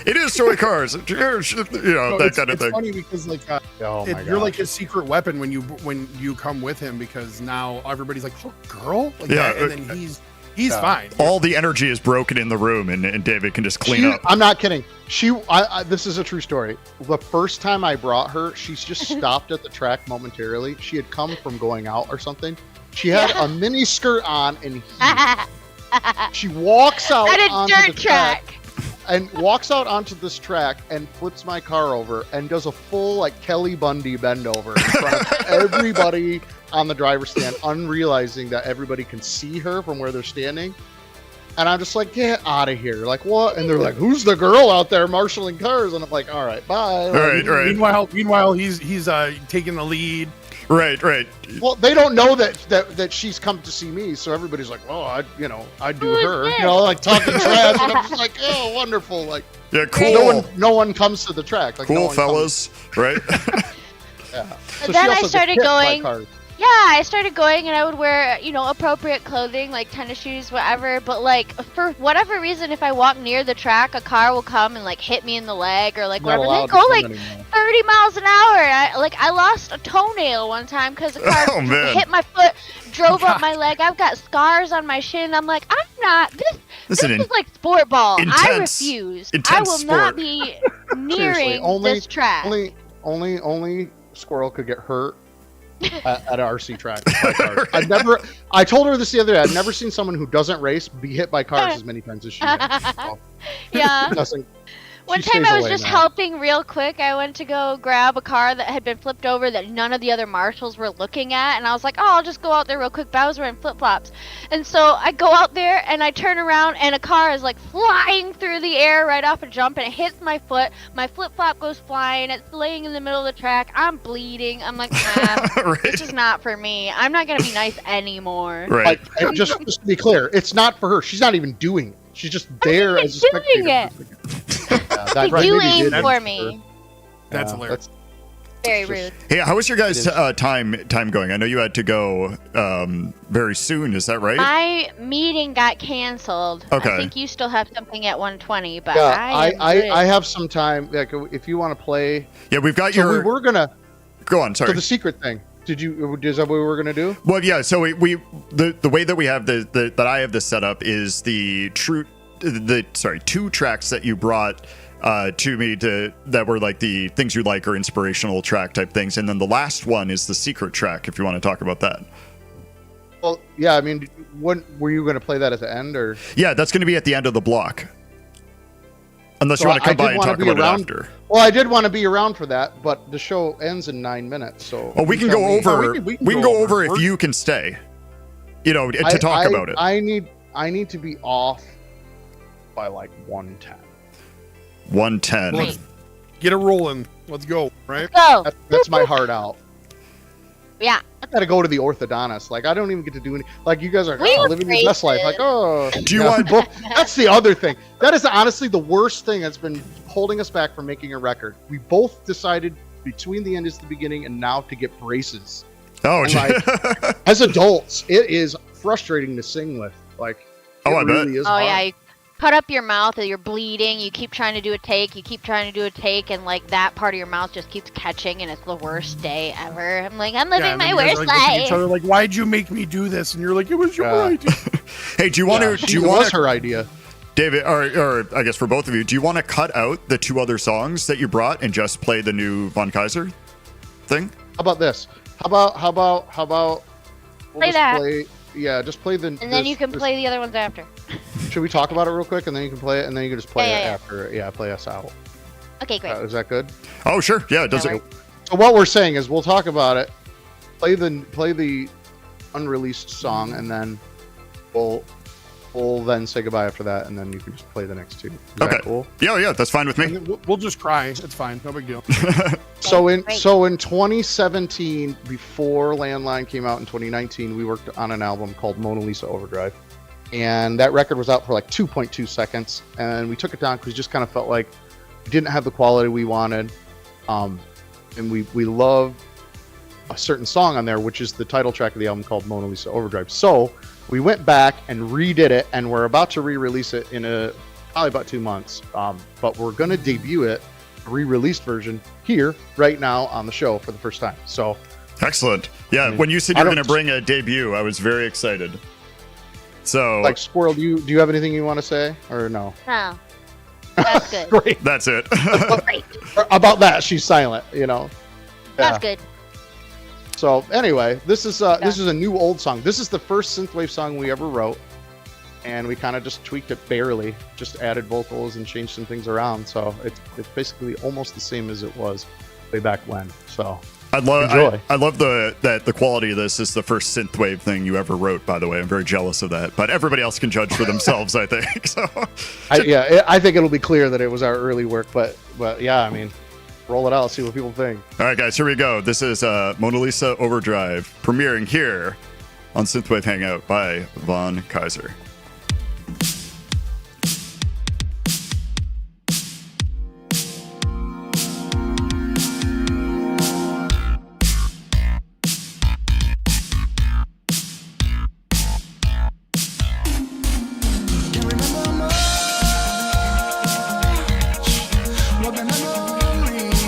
It is toy cars. No, that kind of it's thing. funny because like Oh my you're God. like his secret weapon when you come with him, because now everybody's like, oh, girl, like Yeah, that, and then he's Yeah. fine. All the energy is broken in the room, and David can just clean up. I'm not kidding. This is a true story. The first time I brought her, she's just stopped at the track momentarily. She had come from going out or something. She had a mini skirt on and she walks out at a onto dirt the track. and walks out onto this track and flips my car over and does a full like Kelly Bundy bend over in front of everybody on the driver's stand, unrealizing that everybody can see her from where they're standing. And I'm just like, get out of here. Like, what? And they're like, who's the girl out there marshaling cars? And I'm like, all right, bye. Like, Right. Meanwhile, he's taking the lead. Right. Well, they don't know that she's come to see me, so everybody's like, well, I'd do Who's her. this? You know, like talking trash. And I'm just like, oh, wonderful. Like, Yeah. Cool. no one comes to the track. Like, no Cool one fellas. Right. Yeah. But then I started going. Cars. Yeah, I started going and I would wear, appropriate clothing like tennis shoes, whatever. But like for whatever reason, if I walk near the track, a car will come and like hit me in the leg or like Not whatever. allowed They to go come like anymore. 30 miles an hour. I lost a toenail one time because the car Oh, man. hit my foot, drove up my leg. I've got scars on my shin. I'm like, I'm not this Listen, is like sport ball. I intense- refuse. intense I will sport. not be nearing only- this track. Only squirrel could get hurt at RC track. By cars. I told her this the other day. I've never seen someone who doesn't race be hit by cars as many times as she has. So, Yeah. nothing. One She time stays I was away just now. helping real quick. I went to go grab a car that had been flipped over that none of the other marshals were looking at. And I was like, oh, I'll just go out there real quick. But I was wearing flip-flops. And so I go out there and I turn around and a car is like flying through the air right off a jump. And it hits my foot. My flip-flop goes flying. It's laying in the middle of the track. I'm bleeding. I'm like, Right. this is not for me. I'm not going to be nice anymore. Right. Like, just to be clear, it's not for her. She's not even doing it. She's just there as a spectator. doing it. That You maybe aim did for her. me. That's hilarious. Very just- rude. Hey, how was your guys' time going? I know you had to go very soon. Is that right? My meeting got canceled. Okay. I think you still have something at 1:20, but Yeah, I am good. I have some time. Like, if you want to play, Yeah, we've got so your. we were gonna. Go on. So Sorry. the secret thing. Is that what we were gonna do? Well, yeah. So the way that we have that I have this set up is two tracks that you brought to me that were like the things you like or inspirational track type things, and then the last one is the secret track. If you want to talk about that. Well, yeah. I mean, when were you gonna play that at the end, or? Yeah, that's going to be at the end of the block. Unless So you want to I come by did and wanna talk be about around- it after. Well, I did want to be around for that, but the show ends in 9 minutes, so. Well, we you can tell go me. over. we can We can go go over. over if you can stay. To talk I- about it. I need to be off by like 1:10. 110. Let's get it rolling. Let's go. Right. Go. That's my heart out. Yeah. I gotta go to the orthodontist. Like, I don't even get to do any. Like, you guys are We have living your best life. Like, oh. Do you want- That's the other thing. That is honestly the worst thing that's been holding us back from making a record. We both decided between the end is the beginning, and now to get braces. Oh, And, like, as adults, it is frustrating to sing with. Like, Oh, it I bet. really is Oh hard. yeah. You cut up your mouth, and you're bleeding. You keep trying to do a take. You keep trying to do a take, and like that part of your mouth just keeps catching, and it's the worst day ever. I'm like, I'm living and then my you guys worst are, like, looking at each life. other like, why'd you make me do this? And you're like, it was your Yeah. idea. Hey, do you want Yeah, to? Do you it want was to? her idea. David, or I guess for both of you, do you want to cut out the two other songs that you brought and just play the new Von Kaiser thing? How about this? How about we'll Play just that. play, yeah, just play the. And then you can play the other ones after. Should we talk about it real quick, and then you can play it, and then you can just play Yeah, it yeah. after? Yeah, play us out. Okay, great. Is that good? Oh, sure. Yeah, it does. Yeah, It. So what we're saying is we'll talk about it, play the unreleased song, and then we'll then say goodbye after that, and then you can just play the next two. Is Okay. that cool? Yeah, that's fine with me. And then we'll just cry. It's fine. No big deal. So in Great. 2017, before Landline came out in 2019, we worked on an album called Mona Lisa Overdrive, and that record was out for like 2.2 seconds, and we took it down because we just kind of felt like we didn't have the quality we wanted, and we love a certain song on there, which is the title track of the album called Mona Lisa Overdrive. So we went back and redid it, and we're about to re-release it in probably about 2 months, but we're going to debut it, a re-released version, here right now on the show for the first time. So Excellent. Yeah, when you said I you were don't- going to bring a debut, I was very excited. So like, Squirrel, do you have anything you want to say, or no? No. That's good. Great. that's it. Great. About that, she's silent, That's Yeah. good. So anyway, this is a new old song. This is the first synthwave song we ever wrote, and we kind of just tweaked it barely, just added vocals and changed some things around. So it's basically almost the same as it was way back when. So Enjoy. I love that the quality of this is the first synthwave thing you ever wrote. By the way, I'm very jealous of that. But everybody else can judge for themselves, I think. So I think it'll be clear that it was our early work, but yeah, I mean, roll it out, see what people think. all right, guys, here we go. This is Mona Lisa Overdrive premiering here on Synthwave Hangout by Von Kaiser. Can't remember much, what the memories,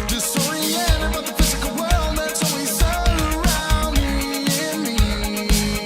disoriented by the physical world that's always surrounding me.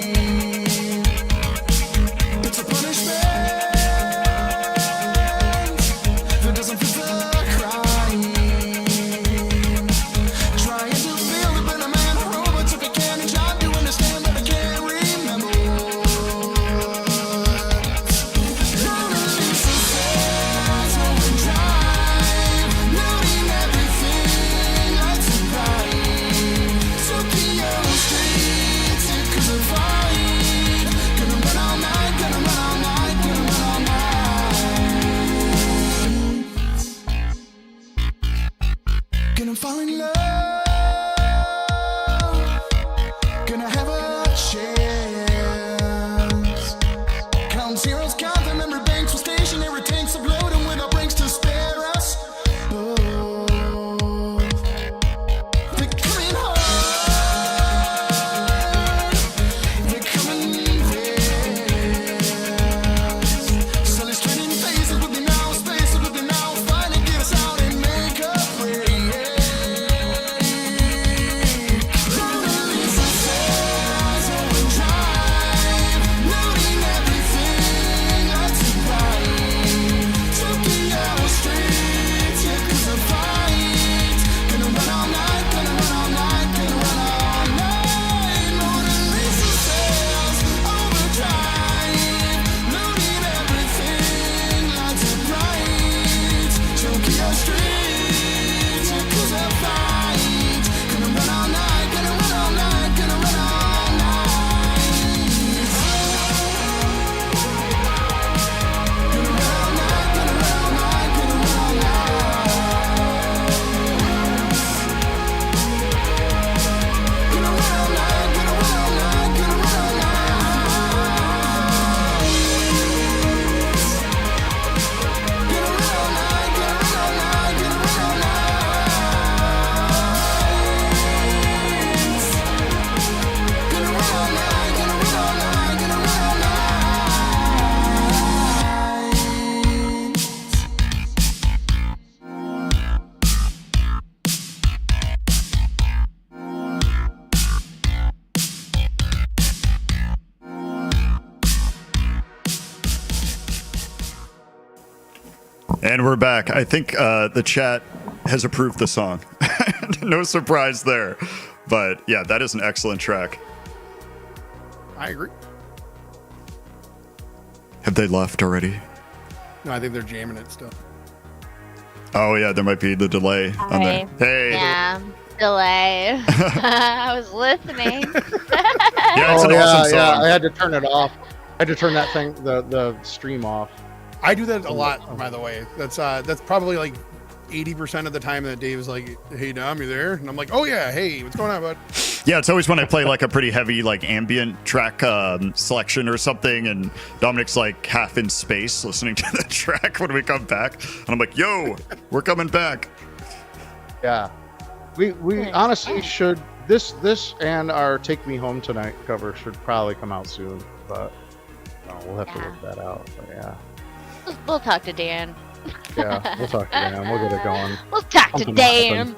And we're back. I think the chat has approved the song. No surprise there. But yeah, that is an excellent track. I agree. Have they left already? No, I think they're jamming it still. Oh yeah, there might be the delay on there. Hey. Yeah, delay. I was listening. Yeah, it's an awesome song. I had to turn it off. I had to turn that thing, the stream off. I do that a lot, by the way. That's probably like 80% of the time that Dave's like, "Hey Dom, you there?" And I'm like, "Oh yeah, hey, what's going on, bud?" Yeah, it's always when I play like a pretty heavy like ambient track selection or something, and Dominic's like half in space listening to the track when we come back, and I'm like, "Yo, we're coming back." Yeah, we honestly should this and our "Take Me Home Tonight" cover should probably come out soon, but we'll have to work that out. But yeah, We'll talk to Dan. yeah, we'll talk to Dan. We'll get it going. We'll talk to Something will Dan. happen.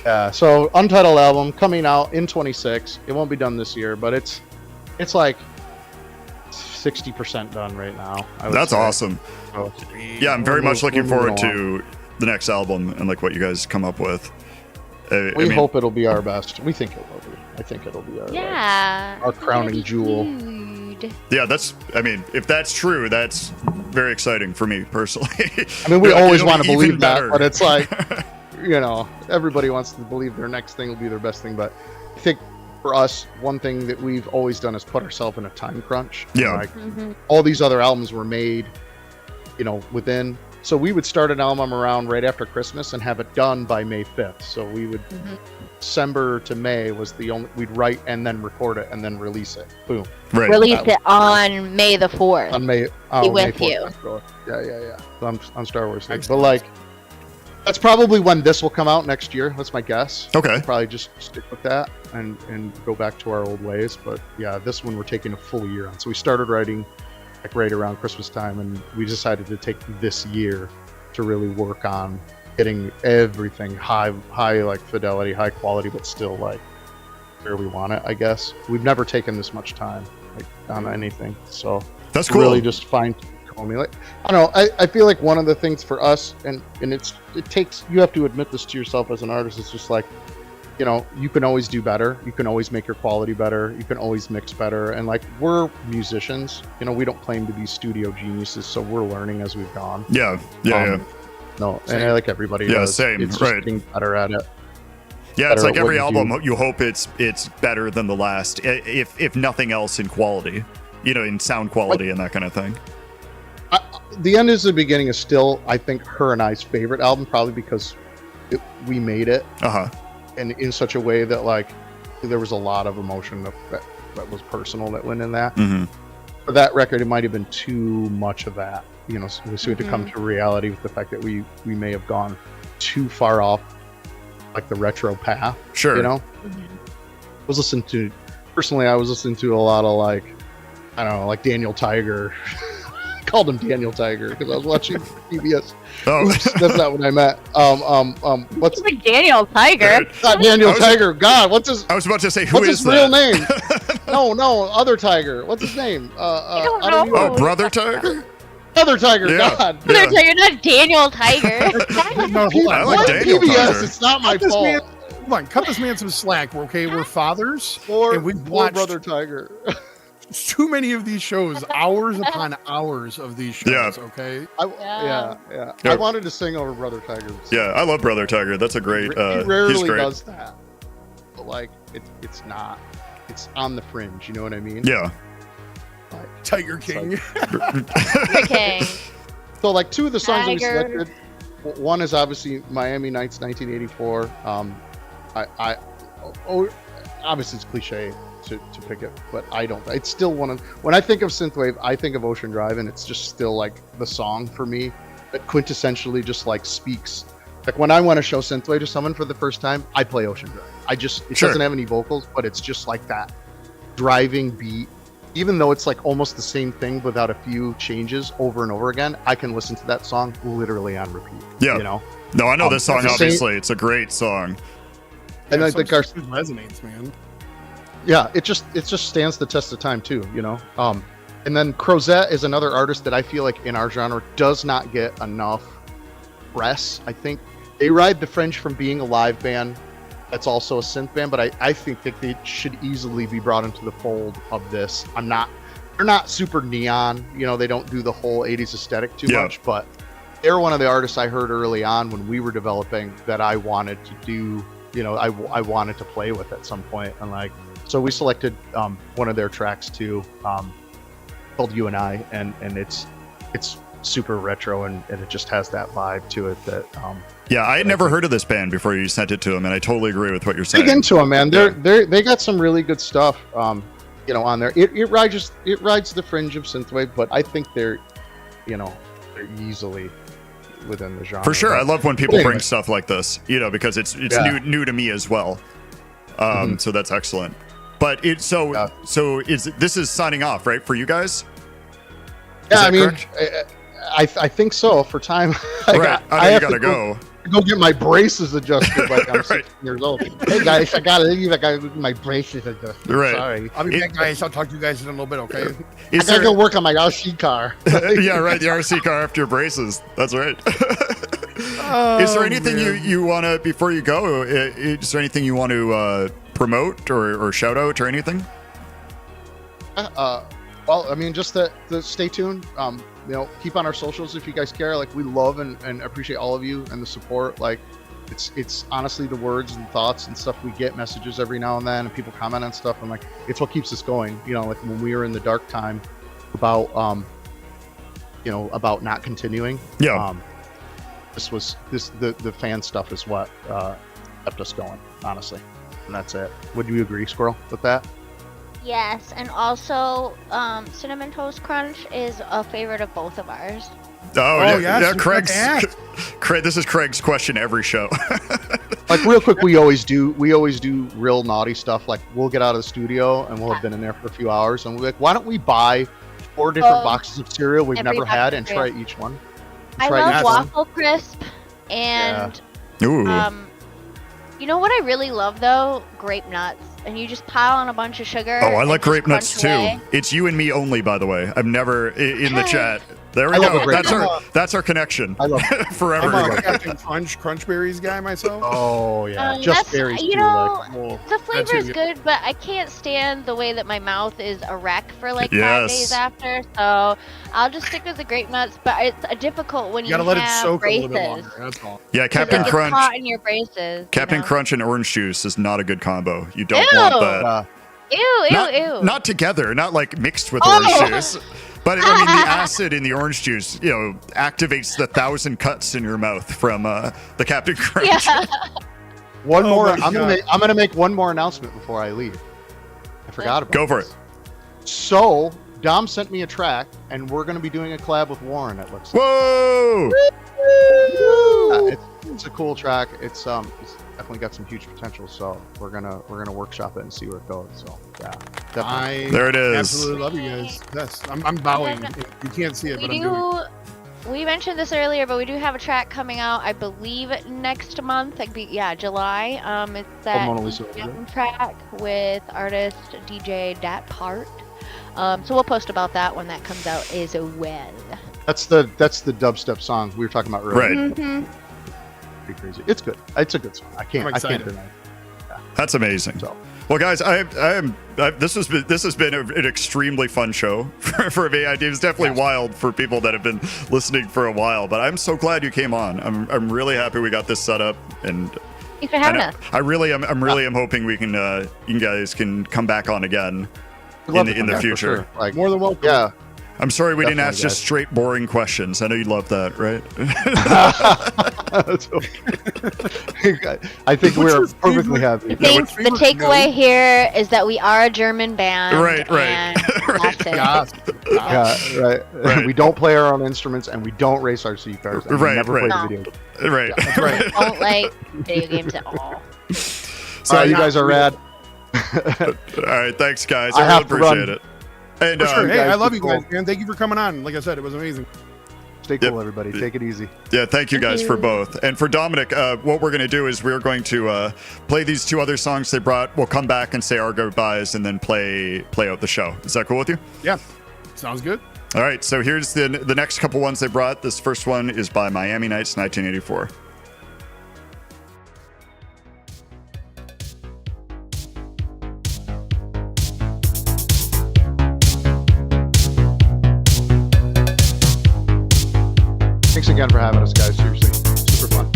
Yeah, so Untitled album coming out in 26. It won't be done this year, but it's like 60% done right now. That's awesome. So, Yeah, I'm very much looking forward moving to the next album and like what you guys come up with. We hope it'll be our best. We think it will be. I think it'll be our crowning jewel. Yeah, if that's true, that's very exciting for me personally. I mean, we Like, always it'll want be to even believe that, better. but it's like, everybody wants to believe their next thing will be their best thing. But I think for us, one thing that we've always done is put ourselves in a time crunch. Yeah. Like, all these other albums were made, within. So we would start an album around right after Christmas and have it done by May 5th. So we would, December to May was we'd write and then record it and then release it. Boom. Right. Release it on May the 4th. On May, Be with May you. 4th. Yeah. On Star Wars Day. But like, that's probably when this will come out next year. That's my guess. Okay. We'll probably just stick with that and go back to our old ways. But yeah, this one we're taking a full year on. So we started writing like right around Christmas time, and we decided to take this year to really work on getting everything high like fidelity, high quality, but still like where we want it. I guess we've never taken this much time like on anything. So That's cool. Really just fine tuning. Like, I don't know. I feel like one of the things for us, and it takes, you have to admit this to yourself as an artist. It's just like, you can always do better. You can always make your quality better. You can always mix better. And like, we're musicians, we don't claim to be studio geniuses. So we're learning as we've gone. Yeah. No, and I like everybody. Yeah, does. same. It's just Right. getting better at it. Yeah, it's better like at what every you album, do. you hope it's better than the last, if nothing else in quality, in sound quality and that kind of thing. The End is the Beginning is still, I think, her and I's favorite album, probably because we made it and in such a way that like there was a lot of emotion that was personal that went in that. For that record, it might have been too much of that. So we had to come to reality with the fact that we may have gone too far off like the retro path. Sure. I was listening to a lot of like, I don't know, like Daniel Tiger. I called him Daniel Tiger because I was watching PBS. Oh. Oops, that's not what I meant. What's Like Daniel Tiger. not Daniel Tiger? God, what's his? I was about to say, What's his real that? name? No, other Tiger. What's his name? I don't I don't know. Oh, Brother Tiger? Other Tiger. Yeah. God. Yeah. You're not Daniel Tiger. No, hold I on. like What? Daniel PBS, Tiger. it's not my Cut this fault. man- Come on, cut this man some slack. We're fathers, Or and we've watched Brother Tiger. too many of these shows, hours upon hours of these shows. Yeah. Okay, Yeah. Yeah. I wanted to sing over Brother Tiger. Yeah, I love Brother Tiger. That's a great. He He's rarely great. does that. But like, it's not. It's on the fringe. You know what I mean? Yeah. Tiger King. Okay. So like, two of the songs that we Tiger. selected. One is obviously Miami Nights, 1984. Obviously it's cliche to pick it, but I don't. It's still when I think of Synthwave, I think of Ocean Drive, and it's just still like the song for me that quintessentially just like speaks. Like when I want to show Synthwave to someone for the first time, I play Ocean Drive. It Sure. doesn't have any vocals, but it's just like that driving beat. Even though it's like almost the same thing without a few changes over and over again, I can listen to that song literally on repeat. Yeah. No, I know this song, it's the same- obviously. It's a great song. And I think our resonates, man. yeah, it just stands the test of time too. And then Crozet is another artist that I feel like in our genre does not get enough press. I think they ride the fringe from being a live band that's also a synth band, but I think that they should easily be brought into the fold of this. They're not super neon, you know, they don't do the whole 80s aesthetic too much, but they're one of the artists I heard early on when we were developing that I wanted to do, you know, I wanted to play with at some point. And like, so we selected one of their tracks too, called You and I, and it's super retro and it just has that vibe to it that yeah, I had never heard of this band before you sent it to him, and I totally agree with what you're saying. Dig into them, man. They got some really good stuff you know, on there. It rides the fringe of synthwave, but I think they're easily within the genre. For sure. I love when people bring stuff like this, you know, because it's new to me as well. So that's excellent. But this is signing off, right, for you guys? Yeah, I mean, I think so. For time, I have to go get my braces adjusted. Like I'm 16 years old. Hey guys, I gotta leave. I gotta get my braces adjusted. Right. Sorry. I'll be back, guys. I'll talk to you guys in a little bit, okay? I gotta go work on my RC car. Yeah, right. The RC car after your braces. That's right. Is there anything you want to, before you go, is there anything you want to promote or shout out or anything? Well, I mean, just the stay tuned. You know, keep on our socials if you guys care. Like, we love and appreciate all of you and the support. Like, it's honestly the words and thoughts and stuff. We get messages every now and then, and people comment on stuff. And like, it's what keeps us going. You know, like when we were in the dark time about about not continuing. Yeah. The fan stuff is what kept us going, honestly. And that's it. Would you agree, Squirrel, with that? Yes, and also Cinnamon Toast Crunch is a favorite of both of ours. Yeah, Craig. This is Craig's question every show. Like, real quick, we always do real naughty stuff. Like, we'll get out of the studio and we'll have been in there for a few hours, and we're like, why don't we buy 4 different boxes of cereal we've never had and try each one? I love Waffle Crisp, and you know what I really love though? Grape nuts. And you just pile on a bunch of sugar. Oh, I like grape nuts too. It's you and me only, by the way. I'm never in the chat. There we go. That's our connection. I love forever. I'm a Captain Crunch berries guy myself. Oh yeah, just berries. You too, know, like, the flavor is good, but I can't stand the way that my mouth is a wreck for like 5 days after. So I'll just stick with the grape nuts. But it's difficult when you gotta let it have soak braces. a little bit longer. That's all. Yeah, Captain Crunch. Caught in your braces. Captain Crunch and orange juice is not a good combo. You don't want that. Ew. Not together, not like mixed with orange juice. But I mean, the acid in the orange juice, you know, activates the 1,000 cuts in your mouth from the Captain Crunch. Yeah. One more. I'm gonna make one more announcement before I leave. I forgot about. Go for it. So Dom sent me a track, and we're gonna be doing a collab with Woren. It looks like. Whoa! It's a cool track. It's definitely got some huge potential. So we're gonna workshop it and see where it goes. So yeah, definitely. There it is. Absolutely love you guys. Yes, I'm bowing. You can't see it, but I'm doing it. We mentioned this earlier, but we do have a track coming out, I believe, next month. July. It's that track with artist DJ Dat Part. So we'll post about that when that comes out as well. That's the dubstep song we were talking about earlier. Right. Mm-hmm. Pretty crazy. It's good. It's a good song. I can't deny it. Yeah. That's amazing. So. Well, guys, this has been an extremely fun show for me. It was definitely wild for people that have been listening for a while, but I'm so glad you came on. I'm really happy we got this set up, and thanks for having us. I'm really hoping we can you guys can come back on again in the future. Sure. Like, more than welcome. Yeah. I'm sorry we didn't ask just straight boring questions. I know you love that, right? I think we're perfectly happy. I think the takeaway here is that we are a German band. Right. And that's it. Yeah, right. We don't play our own instruments, and we don't race RC cars. And we never play video games. Right. That's right. We don't like video games at all. So you guys are rad. All right, thanks, guys. I really appreciate it. And sure. Hey, I love you cool. guys, man. Thank you for coming on. Like I said, it was amazing. Stay cool, everybody. Take it easy. Yeah, thank you guys for both. And for Dominic, what we're going to do is we're going to play these 2 other songs they brought. We'll come back and say our goodbyes and then play out the show. Is that cool with you? Yeah. Sounds good. All right, so here's the next couple ones they brought. This first one is by Miami Nights 1984. Thanks again for having us, guys. Seriously, super fun.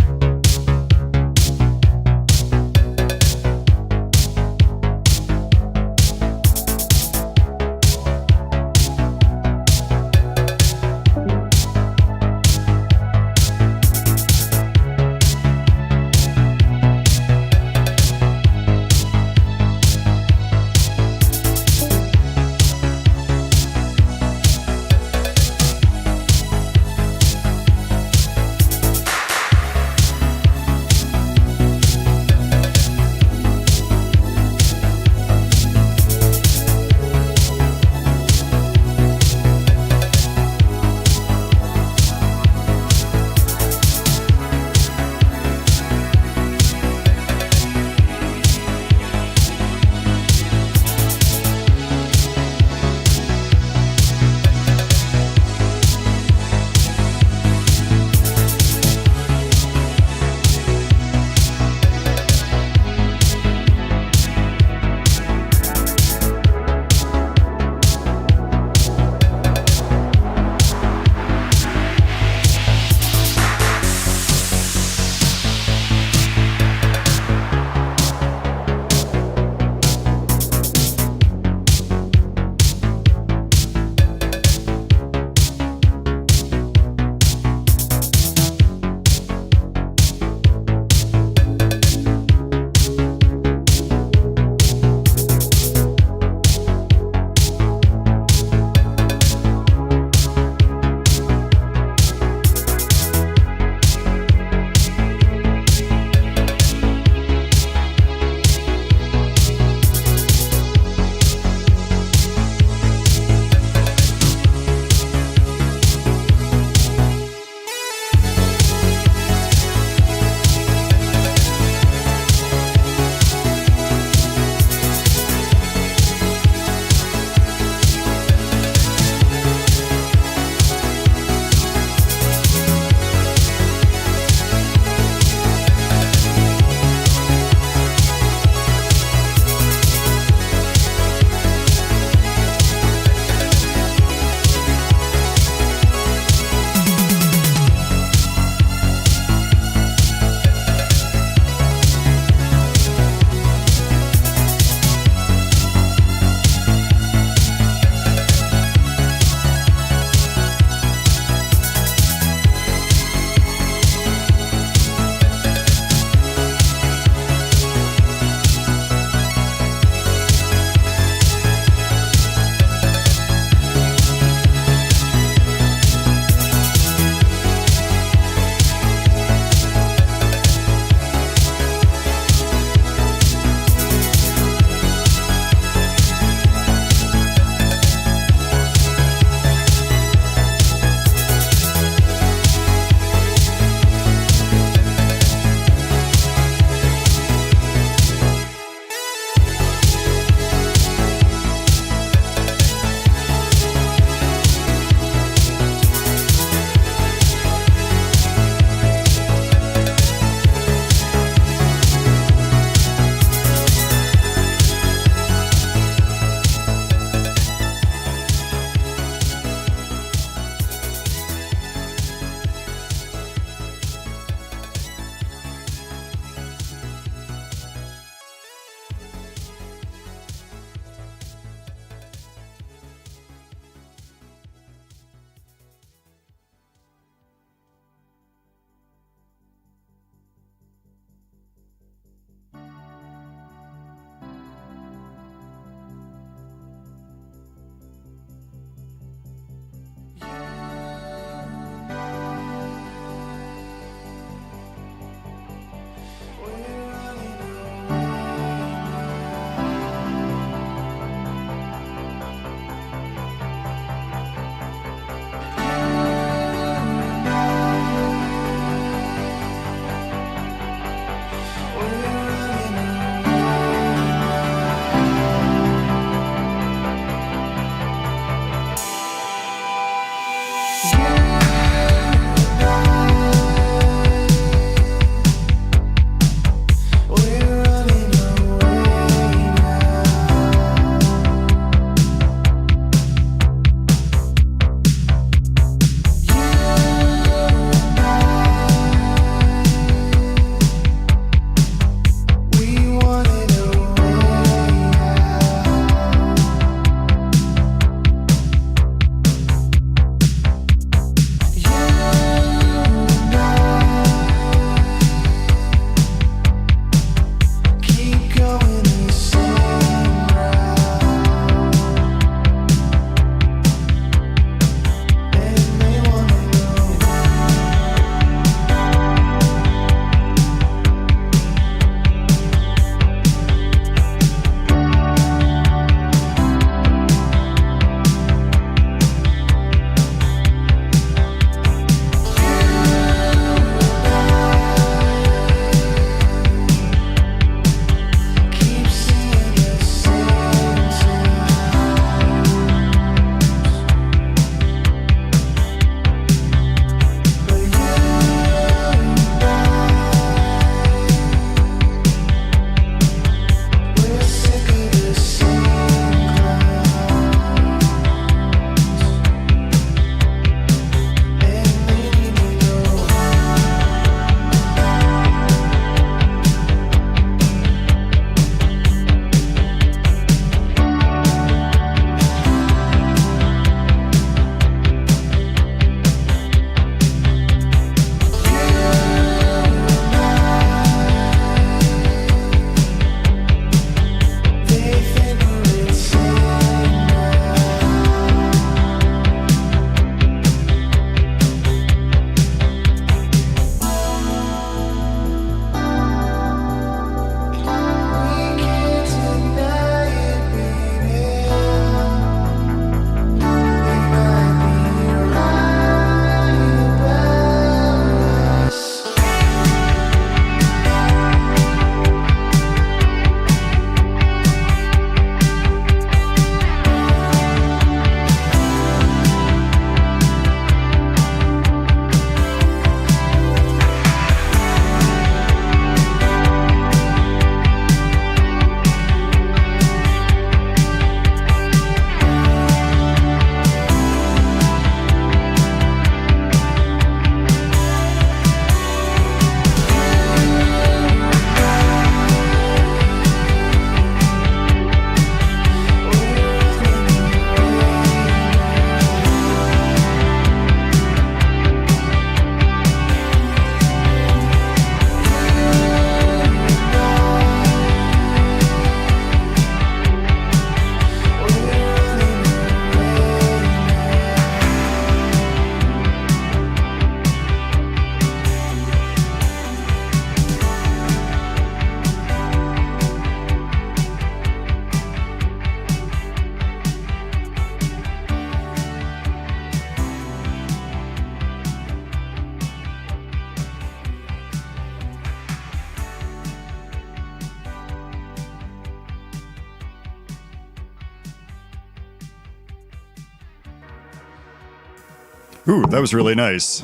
Ooh, that was really nice.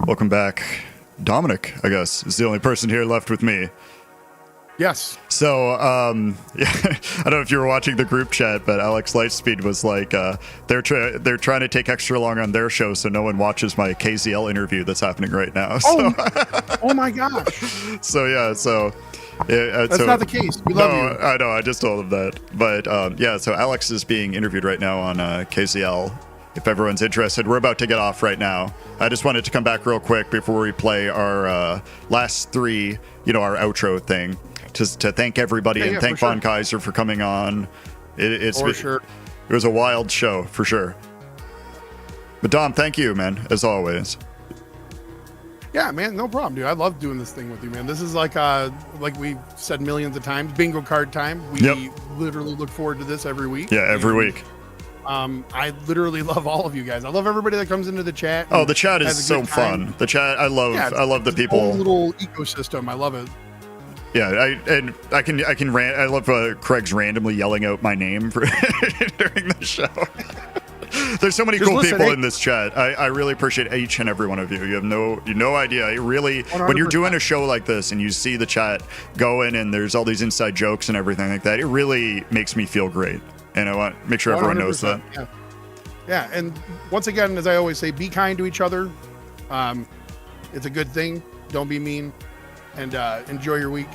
Welcome back. Dominic, I guess, is the only person here left with me. Yes. So, yeah, I don't know if you were watching the group chat, but Alex Lightspeed was like, they're trying to take extra long on their show so no one watches my KZL interview that's happening right now. So, Oh my gosh. so yeah, so. Yeah, That's not the case. We love you. I know. I just told him that. But yeah, so Alex is being interviewed right now on KZL. If everyone's interested, we're about to get off right now. I just wanted to come back real quick before we play our last three, our outro thing, just to thank everybody and thank Von Kaiser for coming on. It was a wild show for sure. But Dom, thank you, man, as always. Yeah, man, no problem, dude. I love doing this thing with you, man. This is like we've said millions of times, bingo card time. We literally look forward to this every week. Yeah, every week. I literally love all of you guys. I love everybody that comes into the chat. Oh, the chat is so fun. The chat, I love the people. Whole little ecosystem. I love it. Yeah, I can rant. I love Craig's randomly yelling out my name during the show. There's so many cool people in this chat. I really appreciate each and every one of you. You have no idea. It really, 100%. When you're doing a show like this and you see the chat going and there's all these inside jokes and everything like that, it really makes me feel great. And I want to make sure everyone knows that. Yeah, and once again, as I always say, be kind to each other. It's a good thing. Don't be mean. And enjoy your week.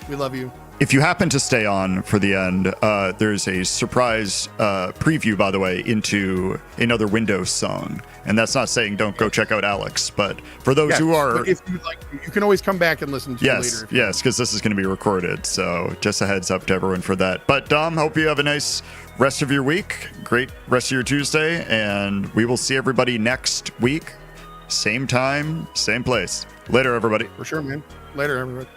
We love you. If you happen to stay on for the end, there's a surprise preview, by the way, into another Windows song. And that's not saying don't go check out Alex, but for those who are... If you'd like, you can always come back and listen to it later. Yes, because this is going to be recorded. So just a heads up to everyone for that. But Dom, hope you have a nice rest of your week. Great rest of your Tuesday. And we will see everybody next week. Same time, same place. Later, everybody. For sure, man. Later, everybody.